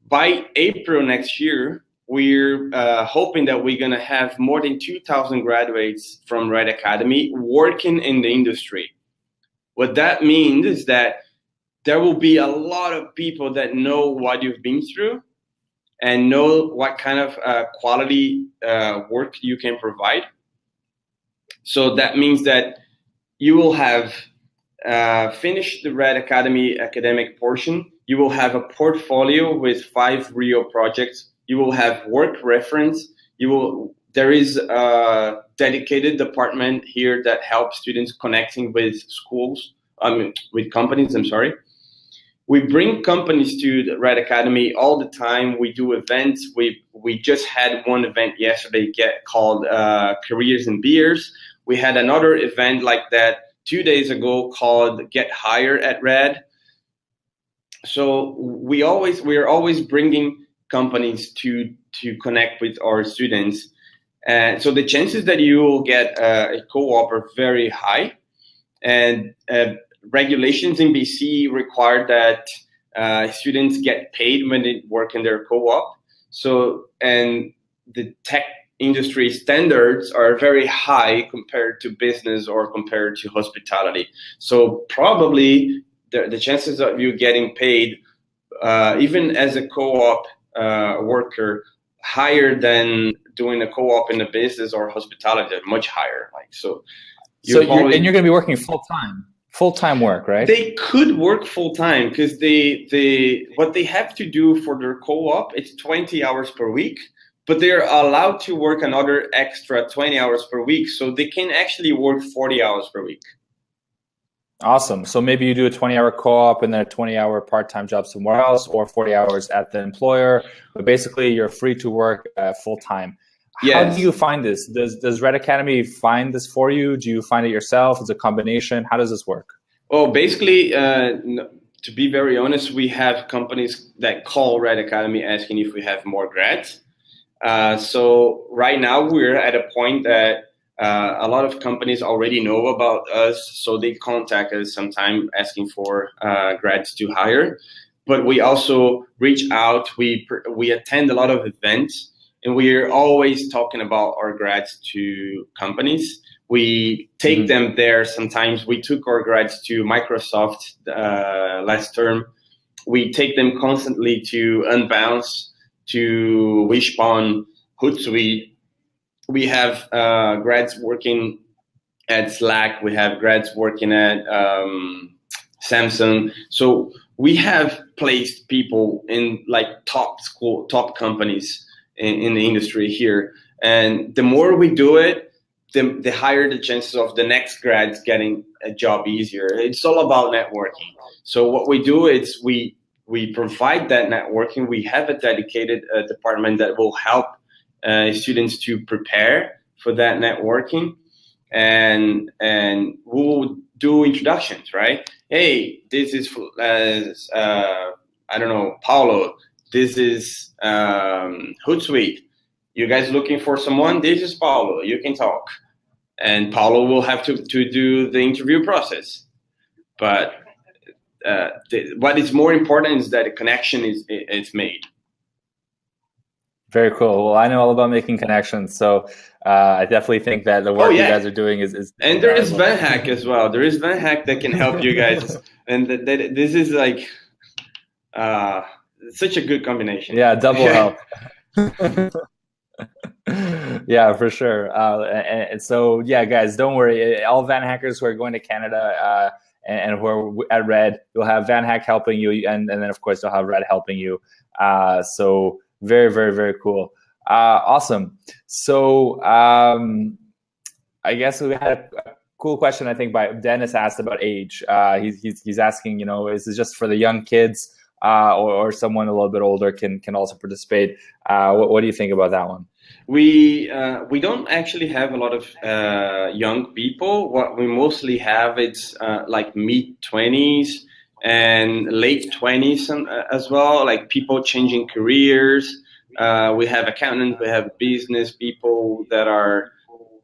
By April next year, we're hoping that we're going to have more than 2,000 graduates from Red Academy working in the industry. What that means is that there will be a lot of people that know what you've been through and know what kind of quality work you can provide. So that means that you will have finished the Red Academy academic portion. You will have a portfolio with 5 real projects. You will have work reference. There is a dedicated department here that helps students connecting with with companies, I'm sorry. We bring companies to the Red Academy all the time. We do events. We just had one event yesterday called Careers and Beers. We had another event like that 2 days ago called Get Hired at Red. So we are always bringing companies to connect with our students. And so the chances that you will get a co-op are very high. And regulations in BC require that students get paid when they work in their co-op. So, and the tech industry standards are very high compared to business or compared to hospitality. So probably the chances of you getting paid, even as a co-op worker, higher than doing a co-op in the business or hospitality, much higher. And you're going to be working full-time work, right? They could work full-time because what they have to do for their co-op, it's 20 hours per week, but they're allowed to work another extra 20 hours per week. So they can actually work 40 hours per week. Awesome. So maybe you do a 20-hour co-op and then a 20-hour part-time job somewhere else, or 40 hours at the employer. But basically, you're free to work full-time. Yes. How do you find this? Does Red Academy find this for you? Do you find it yourself? Is it a combination? How does this work? Well, basically, to be very honest, we have companies that call Red Academy asking if we have more grads. So right now, we're at a point that a lot of companies already know about us, so they contact us sometime asking for grads to hire. But we also reach out. We attend a lot of events, and we're always talking about our grads to companies. We take them there. Sometimes we took our grads to Microsoft last term. We take them constantly to Unbounce, to Wishbone, Hootsuite. We have grads working at Slack. We have grads working at Samsung. So we have placed people in like top companies in the industry here. And the more we do it, the higher the chances of the next grads getting a job easier. It's all about networking. So what we do is we provide that networking. We have a dedicated department that will help students to prepare for that networking, and we'll do introductions, right? Hey, this is I don't know, Paulo. This is Hootsuite. You guys looking for someone? This is Paulo. You can talk, and Paulo will have to do the interview process. But what is more important is that a connection is made. Very cool. Well, I know all about making connections, so I definitely think that the work you guys are doing is and there is VanHack as well. There is VanHack that can help you guys, and this is like such a good combination. Yeah, double help. Yeah, for sure. And so, yeah, guys, don't worry. All VanHackers who are going to Canada and who are at Red, you'll have VanHack helping you, and then of course you'll have Red helping you. So very, very, very cool. Awesome. So I guess we had a cool question, I think, by Dennis asked about age. He's asking, is it just for the young kids or someone a little bit older can also participate? What do you think about that one? We don't actually have a lot of young people. What we mostly have, it's like mid-20s and late 20s as well, like people changing careers. We have accountants, we have business people that are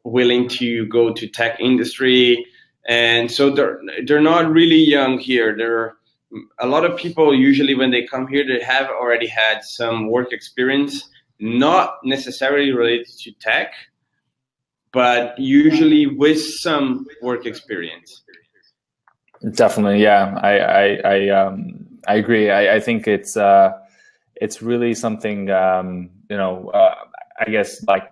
willing to go to tech industry. And so they're not really young here. There are a lot of people, usually when they come here, they have already had some work experience, not necessarily related to tech, but usually with some work experience. Definitely, yeah. I agree. I think it's really something. I guess like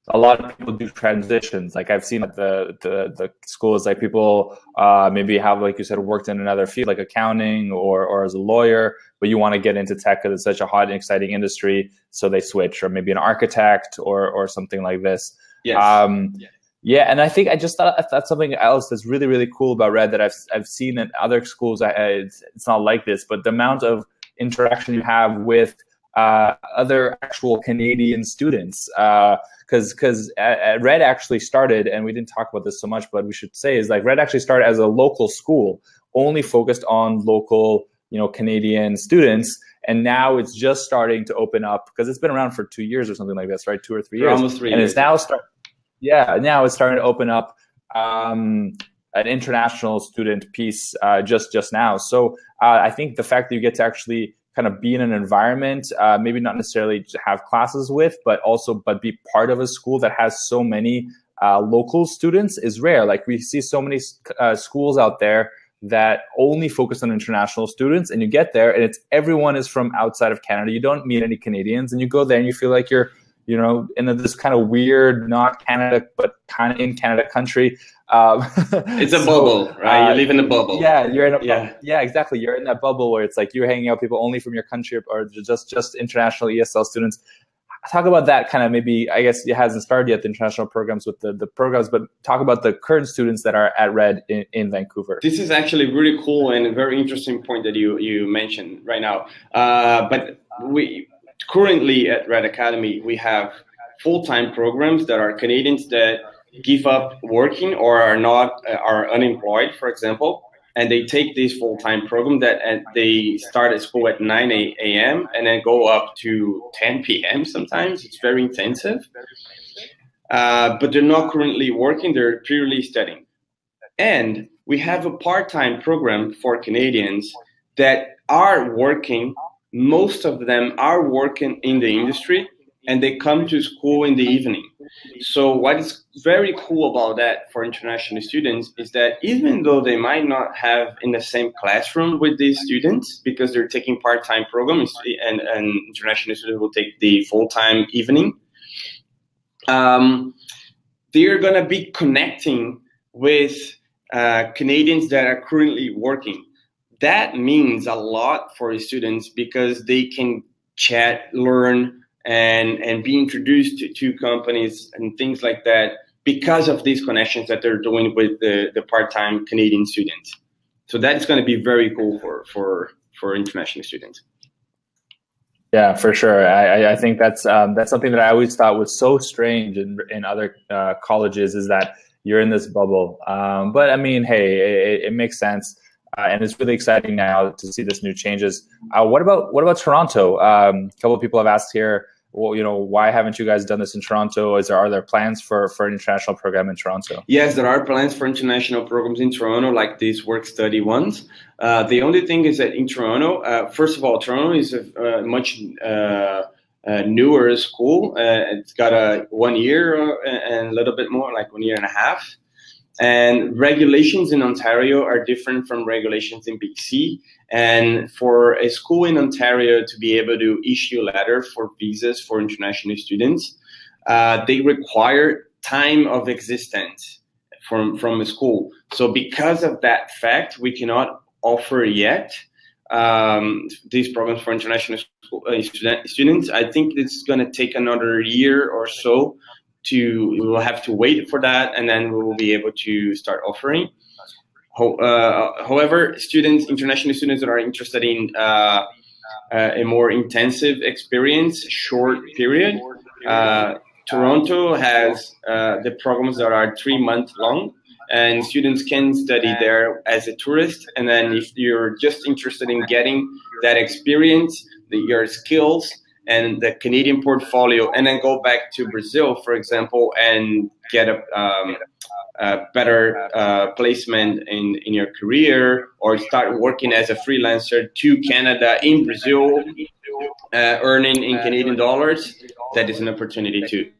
a lot of people do transitions. Like I've seen at the schools, like people maybe have, like you said, worked in another field like accounting or as a lawyer, but you want to get into tech because it's such a hot and exciting industry, so they switch, or maybe an architect or something like this. Yes. Yeah, and I think I just thought that's something else that's really, really cool about Red that I've seen in other schools. It's not like this, but the amount of interaction you have with other actual Canadian students, because Red actually started, and we didn't talk about this so much, but we should say is like Red actually started as a local school, only focused on local, Canadian students, and now it's just starting to open up because it's been around for 2 years or something like this, right? 2 or 3 years, almost 3 years. And it's now now it's starting to open up an international student piece just now. So I think the fact that you get to actually kind of be in an environment, maybe not necessarily to have classes with, but be part of a school that has so many local students is rare. Like we see so many schools out there that only focus on international students, and you get there and everyone is from outside of Canada. You don't meet any Canadians, and you go there and you feel like you're in this kind of weird, not Canada, but kind of in Canada country. It's a bubble, right? You live in a bubble. Yeah, you're in a bubble. Yeah, exactly. You're in that bubble where it's like you're hanging out with people only from your country or just international ESL students. Talk about that kind of, maybe, I guess it hasn't started yet, the international programs with the programs, but talk about the current students that are at Red in Vancouver. This is actually really cool and a very interesting point that you mentioned right now. But we currently at Red Academy, we have full-time programs that are Canadians that give up working or are unemployed, for example, and they take this full-time program and they start at school at 9 a.m. and then go up to 10 p.m. sometimes. It's very intensive. But they're not currently working, they're purely studying. And we have a part-time program for Canadians that are working. Most of them are working in the industry, and they come to school in the evening. So what is very cool about that for international students is that even though they might not have in the same classroom with these students because they're taking part-time programs and international students will take the full-time evening, they're going to be connecting with Canadians that are currently working. That means a lot for students because they can chat, learn, and be introduced to companies and things like that because of these connections that they're doing with the part-time Canadian students. So that's going to be very cool for international students. Yeah, for sure. I think that's something that I always thought was so strange in other colleges, is that you're in this bubble. But I mean, hey, it makes sense. And it's really exciting now to see this new changes. What about Toronto? A couple of people have asked here, well, why haven't you guys done this in Toronto? Are there plans for an international program in Toronto? Yes, there are plans for international programs in Toronto, like these work-study ones. The only thing is that in Toronto, first of all, Toronto is a much newer school. It's got 1 year and a little bit more, like 1.5 years. And regulations in Ontario are different from regulations in BC. And for a school in Ontario to be able to issue a letter for visas for international students, they require time of existence from a school. So because of that fact, we cannot offer yet these programs for international students. I think it's going to take another year or so. We will have to wait for that, and then we will be able to start offering. However, international students that are interested in a more intensive experience, short period, Toronto has the programs that are 3 months long, and students can study there as a tourist. And then if you're just interested in getting that experience, your skills, and the Canadian portfolio, and then go back to Brazil, for example, and get a better placement in your career, or start working as a freelancer to Canada in Brazil, earning in Canadian dollars, that is an opportunity too.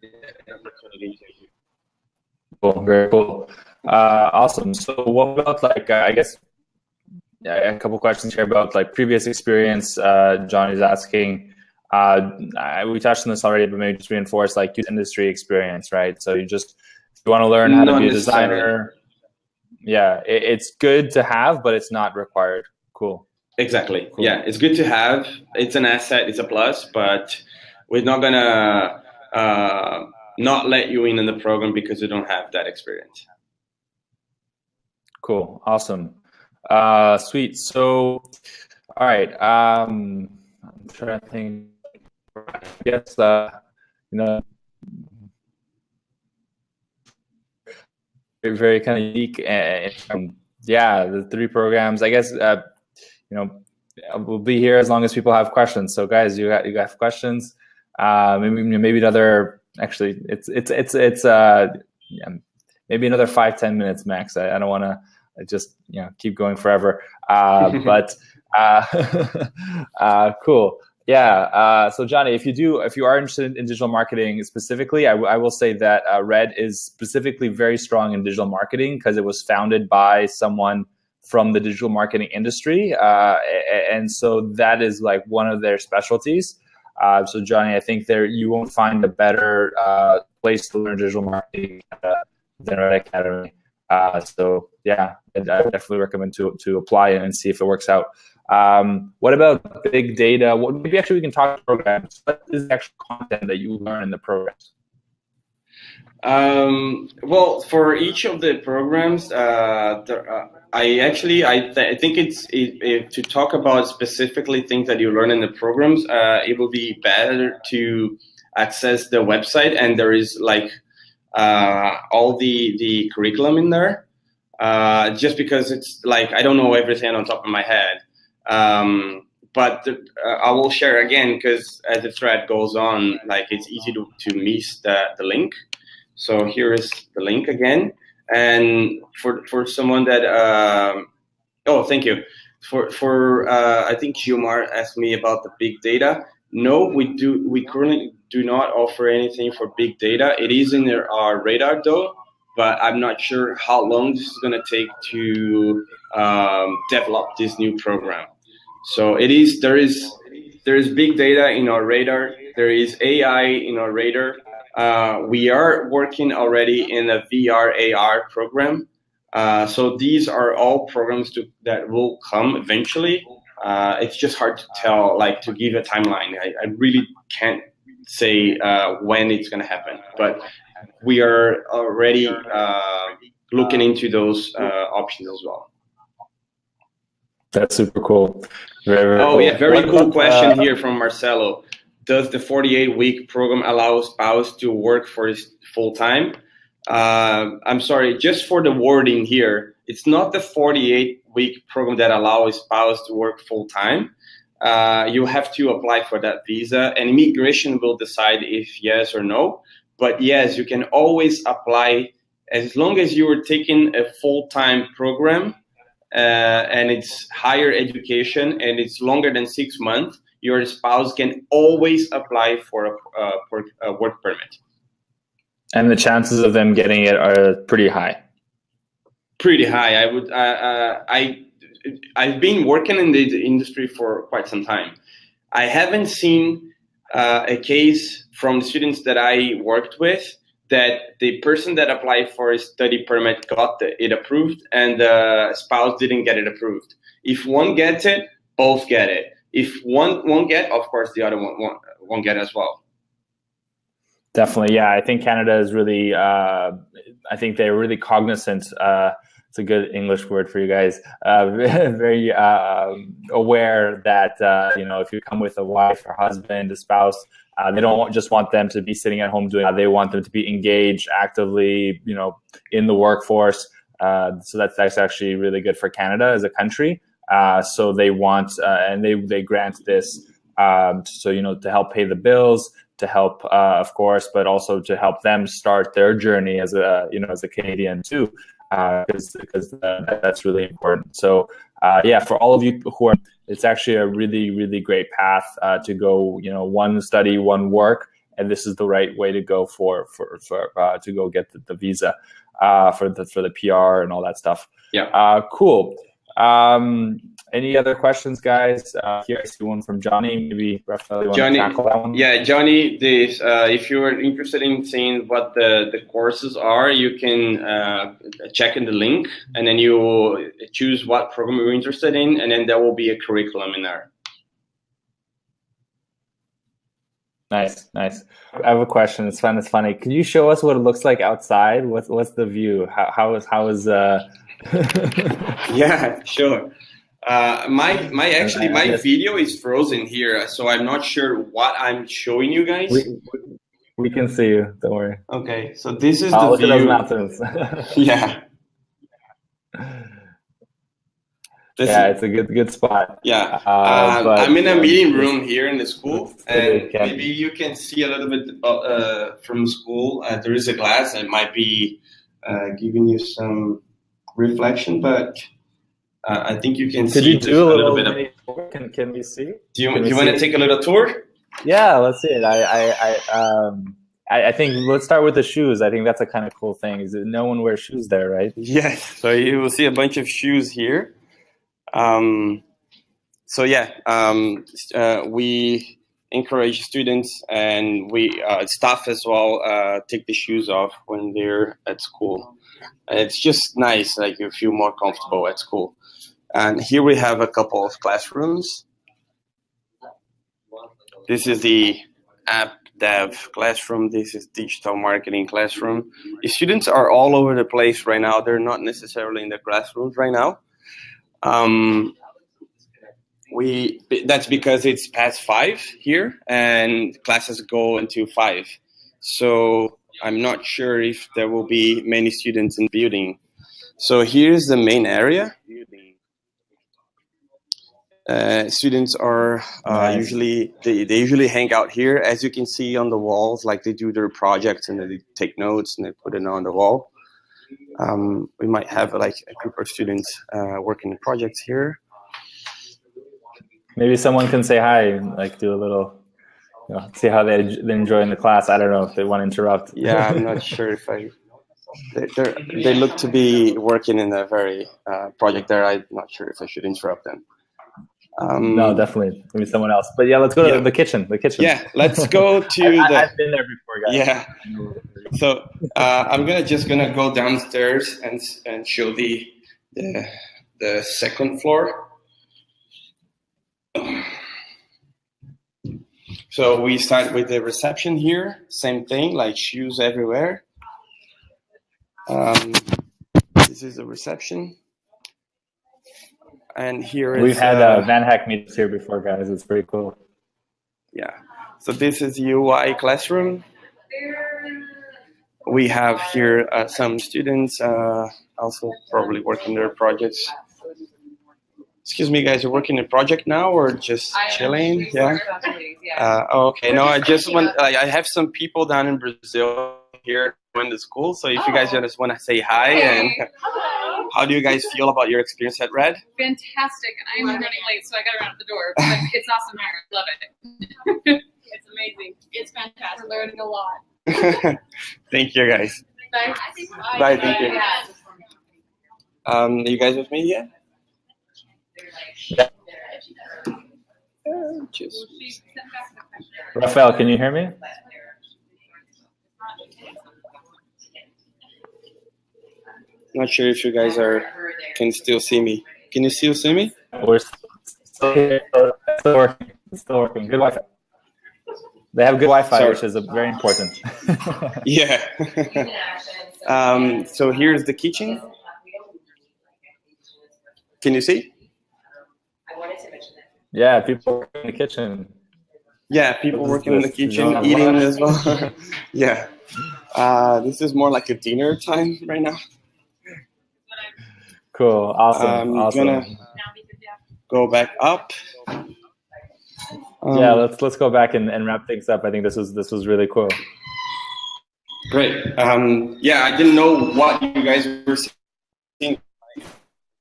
Cool, very cool. Awesome. So what about, I guess, a couple questions here about previous experience. John is asking, we touched on this already, but maybe just reinforce industry experience, right? So if you want to learn how to be a designer, yeah, it's good to have, but it's not required. Cool. Exactly. Cool. Yeah, it's good to have. It's an asset. It's a plus, but we're not gonna not let you in the program because you don't have that experience. Cool. Awesome. Sweet. So, all right. I'm trying to think. Yes, very kind of unique, and yeah, the 3 programs. I guess we'll be here as long as people have questions. So, guys, you got questions? Maybe another. Actually, it's maybe another 5-10 minutes max. I don't want to just keep going forever. But cool. Yeah. So Johnny, if you are interested in digital marketing specifically, I will say that Red is specifically very strong in digital marketing because it was founded by someone from the digital marketing industry. And so that is one of their specialties. So Johnny, I think you won't find a better place to learn digital marketing than Red Academy. So yeah, I definitely recommend to apply and see if it works out. What about big data? Maybe actually we can talk about programs. What is the actual content that you learn in the programs? Well, for each of the programs, I think it's to talk about specifically things that you learn in the programs. It will be better to access the website, and there is all the curriculum in there. Just because it's I don't know everything on top of my head. But I will share again because as the thread goes on, it's easy to miss the link. So here is the link again. And for someone that oh, thank you. For I think Gilmar asked me about the big data. No, we currently do not offer anything for big data. It is in our radar though, but I'm not sure how long this is going to take to develop this new program. So there is big data in our radar. There is AI in our radar. We are working already in a VR AR program. So these are all programs that will come eventually. It's just hard to tell, like to give a timeline. I really can't say when it's going to happen, but we are already looking into those options as well. That's super cool. Very oh cool. Yeah, very cool question here from Marcelo. Does the 48-week program allow a spouse to work for his full time? I'm sorry, just for the wording here, it's not the 48-week program that allows a spouse to work full time. You have to apply for that visa, and immigration will decide if yes or no. But yes, you can always apply as long as you are taking a full-time program and it's higher education and it's longer than 6 months. Your spouse can always apply for a work permit. And the chances of them getting it are pretty high. Pretty high. I've been working in the industry for quite some time. I haven't seen a case from the students that I worked with that the person that applied for a study permit got it approved and the spouse didn't get it approved. If one gets it, both get it. If one won't get, of course, the other one won't get as well. Definitely, yeah. I think Canada is really, I think they're really cognizant. It's a good English word for you guys. Very aware that if you come with a wife or husband, a spouse, they don't just want them to be sitting at home doing. They want them to be engaged actively, in the workforce. So that's actually really good for Canada as a country. So they want and they grant this to help pay the bills, to help, of course, but also to help them start their journey as a Canadian too. Because that's really important. So for all of you who are, it's actually a really, really great path to go. One study, one work, and this is the right way to go for to go get the visa for the PR and all that stuff. Yeah. Cool. Any other questions, guys? Here I see one from Johnny. Maybe Raphael, you want to tackle that one? Yeah, Johnny, if you are interested in seeing what the courses are, you can check in the link, and then you choose what program you're interested in, and then there will be a curriculum in there. Nice. I have a question. It's fun. It's funny. Can you show us what it looks like outside? What's the view? How is Yeah, sure. My video is frozen here, so I'm not sure what I'm showing you guys. We can see you. Don't worry. Okay, so this is the look view. Look at those mountains. Yeah. It's a good spot. Yeah, I'm in a meeting room here in the school, and maybe you can see a little bit from school. There is a glass that might be giving you some reflection, but I think you can see. Could you do a little bit of? Can we see? Do you want to take a little tour? Yeah, let's see it. I think let's start with the shoes. I think that's a kind of cool thing. Is that no one wears shoes there, right? Yes. So you will see a bunch of shoes here. We encourage students and we staff as well take the shoes off when they're at school. And it's just nice, like you feel more comfortable at school. And here we have a couple of classrooms. This is the app dev classroom. This is digital marketing classroom. The students are all over the place right now. They're not necessarily in the classrooms right now. That's because it's past 5 here and classes go until 5. So I'm not sure if there will be many students in the building. So here's the main area. Students are usually they hang out here, as you can see on the walls. Like they do their projects and they take notes and they put it on the wall. We might have like a group of students working on projects here. Maybe someone can say hi, like do a little see how they're enjoying the class. I don't know if they want to interrupt. Yeah, I'm not sure if they look to be working in a very project there. I'm not sure if I should interrupt them. No, definitely. Maybe someone else. But yeah, let's go to the kitchen. The kitchen. Yeah, let's go to I've been there before, guys. Yeah. So I'm just gonna go downstairs and show the second floor. So we start with the reception here. Same thing, like shoes everywhere. This is the reception. And here is... We've had VanHack meetings here before, guys. It's pretty cool. Yeah. So this is UI classroom. We have here some students also probably working their projects. Excuse me, guys, you're working a project now or just chilling? Yeah. Okay. No, I just want. I have some people down in Brazil here in the school. So if you guys just want to say hi and how do you guys feel about your experience at Red? Fantastic. I'm running late, so I got around at the door. But it's awesome here. Love it. It's amazing. It's fantastic. We're learning a lot. Thank you, guys. Bye. Bye. Thank you. Are you guys with me yet? Raphael, can you hear me? Not sure if you guys can still see me. Can you still see me? We're still here. Still working. Still working. Good Wi-Fi. They have good Wi-Fi, which is very important. Yeah. So here's the kitchen. Can you see? Yeah, people working in the kitchen. Yeah, people working in the kitchen, eating as well. Yeah. This is more like a dinner time right now. Cool. Awesome. I'm gonna go back up. Yeah, let's go back and wrap things up. I think this was really cool. Great. Yeah, I didn't know what you guys were seeing.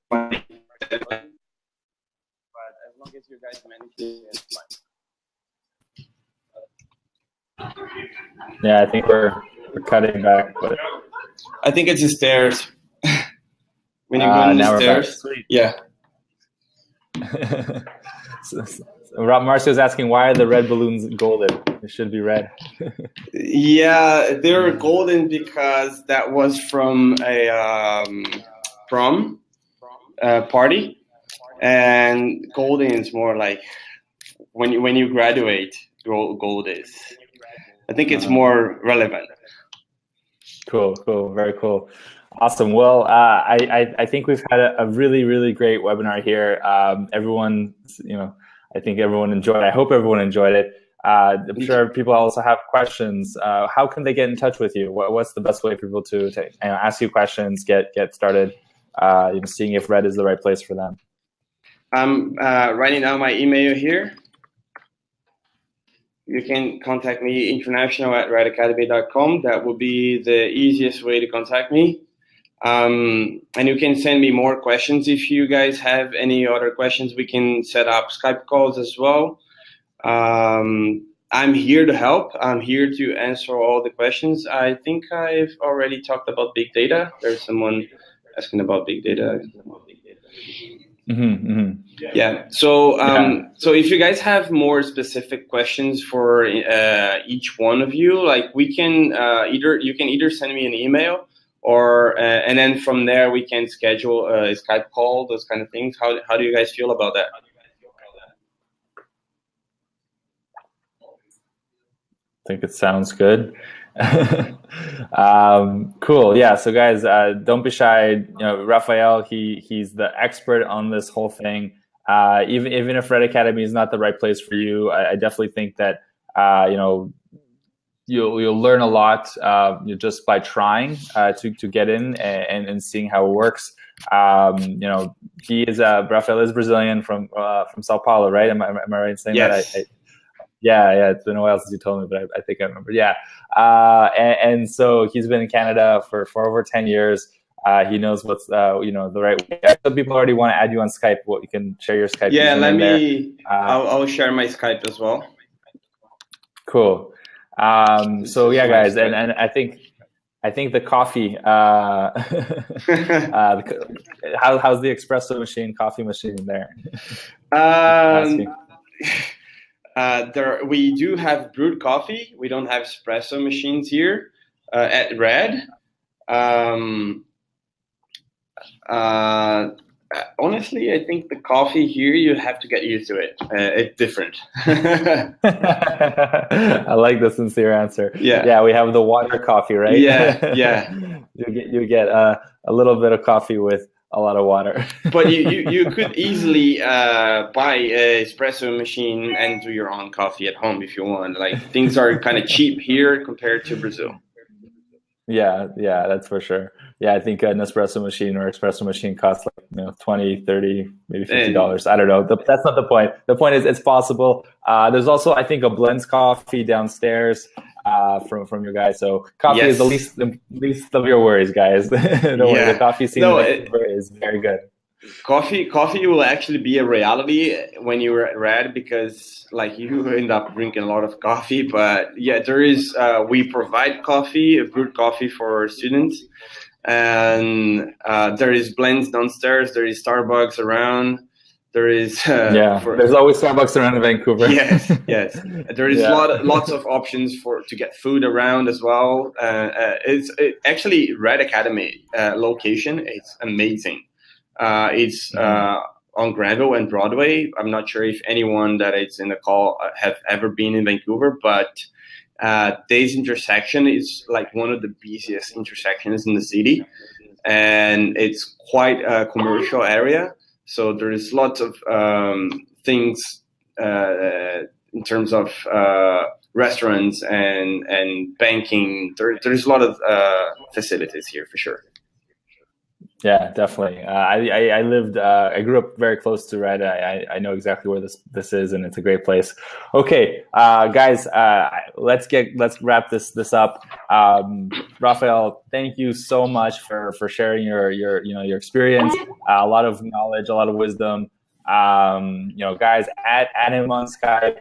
But as long as you guys manage it, it's fine. Yeah, I think we're cutting back, but I think it's the stairs. When you go in the stairs, yeah. Marcio's asking, why are the red balloons golden? It should be red. Yeah, they're golden because that was from a prom party, and golden is more like when you graduate. Gold is. I think it's more relevant. Cool, very cool. Awesome. Well, I think we've had a really, really great webinar here. Everyone, I think everyone enjoyed it. I hope everyone enjoyed it. I'm sure people also have questions. How can they get in touch with you? What's the best way for people to ask you questions, get started, seeing if Red is the right place for them? I'm writing down my email here. You can contact me international@redacademy.com. That will be the easiest way to contact me. And you can send me more questions if you guys have any other questions. We can set up Skype calls as well. I'm here to help. I'm here to answer all the questions. I think I've already talked about big data. There's someone asking about big data. Yeah. So so if you guys have more specific questions for each one of you, like we can either send me an email or and then from there we can schedule a Skype call, those kind of things. How do you guys feel about that? I think it sounds good. Cool. Yeah. So guys, don't be shy. Raphael, he's the expert on this whole thing. Even if Red Academy is not the right place for you, I definitely think that you'll learn a lot just by trying to get in and seeing how it works. He is Raphael is Brazilian from Sao Paulo, right? Am I right in saying yes. that? Yeah, it's been a while since you told me, but I think I remember. Yeah, and so he's been in Canada for over 10 years. He knows what's the right way. Some people already want to add you on Skype. Well, you can share your Skype. Yeah, let me. I'll share my Skype as well. Cool. So yeah, guys, and I think the coffee. How's the espresso coffee machine there? We do have brewed coffee. We don't have espresso machines here at Red. Honestly, I think the coffee here, you have to get used to it. It's different. I like the sincere answer. Yeah, we have the water coffee, right? Yeah. you get a little bit of coffee with a lot of water. But you could easily buy an espresso machine and do your own coffee at home if you want. Like, things are kind of cheap here compared to Brazil. Yeah, that's for sure. Yeah, I think an espresso machine costs like, $20, $30, maybe $50. I don't know. That's not the point. The point is it's possible. There's also, I think, a blends coffee downstairs from your guys. So coffee is the least of your worries, guys. Don't worry, the coffee scene is very good. Coffee will actually be a reality when you're at Red, because like you end up drinking a lot of coffee. But yeah, there is we provide coffee, brewed coffee for students, and there is blends downstairs. There is Starbucks around. There is there's always Starbucks around in Vancouver. Yes. There is lots of options to get food around as well. It's actually Red Academy location. It's amazing. It's on Granville and Broadway. I'm not sure if anyone that is in the call have ever been in Vancouver, but this intersection is like one of the busiest intersections in the city, and it's quite a commercial area. So there is lots of things in terms of restaurants and banking. There's a lot of facilities here for sure. Yeah, definitely. I grew up very close to Red. I know exactly where this is, and it's a great place. Okay, guys, let's wrap this up. Raphael, thank you so much for sharing your experience, a lot of knowledge, a lot of wisdom. Guys, add him on Skype,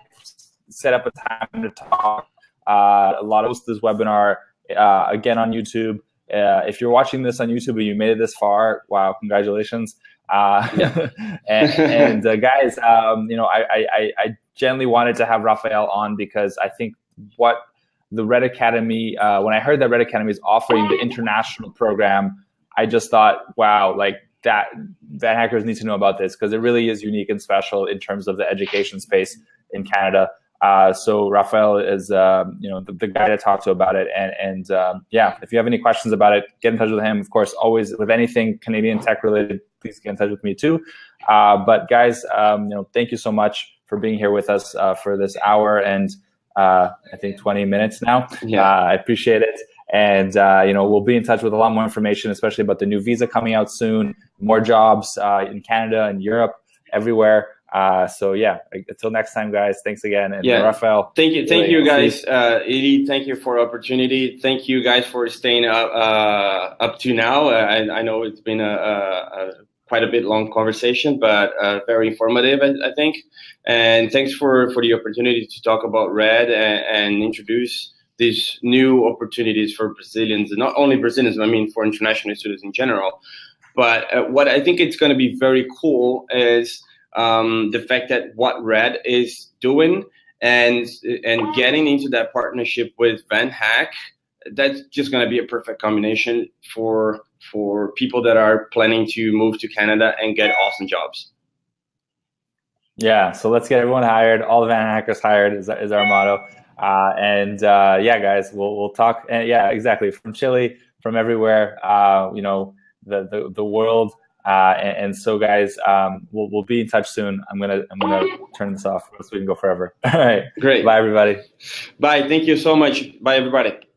set up a time to talk. A lot of this webinar again on YouTube. If you're watching this on YouTube and you made it this far, wow, congratulations. Guys, I genuinely wanted to have Raphael on because I think what the Red Academy, when I heard that Red Academy is offering the international program, I just thought, wow, like that VanHackers need to know about this, because it really is unique and special in terms of the education space in Canada. So Raphael is, the guy to talk to about it. And if you have any questions about it, get in touch with him. Of course, always with anything Canadian tech related, please get in touch with me too. But guys, thank you so much for being here with us for this hour and I think 20 minutes now. I appreciate it. And, we'll be in touch with a lot more information, especially about the new visa coming out soon, more jobs in Canada and Europe, everywhere. Until next time, guys, thanks again. And Raphael, thank you guys. Edie, thank you for the opportunity. Thank you guys for staying up to now. I know it's been a quite a bit long conversation, but very informative, I think. And thanks for the opportunity to talk about Red and introduce these new opportunities for Brazilians, and not only Brazilians, I mean for international students in general. But what I think it's going to be very cool is the fact that what Red is doing and getting into that partnership with VanHack, that's just going to be a perfect combination for people that are planning to move to Canada and get awesome jobs. Yeah, so let's get everyone hired. All the VanHackers hired is our motto. Guys, we'll talk. And exactly, from Chile, from everywhere, the world. And so, guys, we'll be in touch soon. I'm gonna turn this off so we can go forever. All right, great. Bye, everybody. Bye. Thank you so much. Bye, everybody.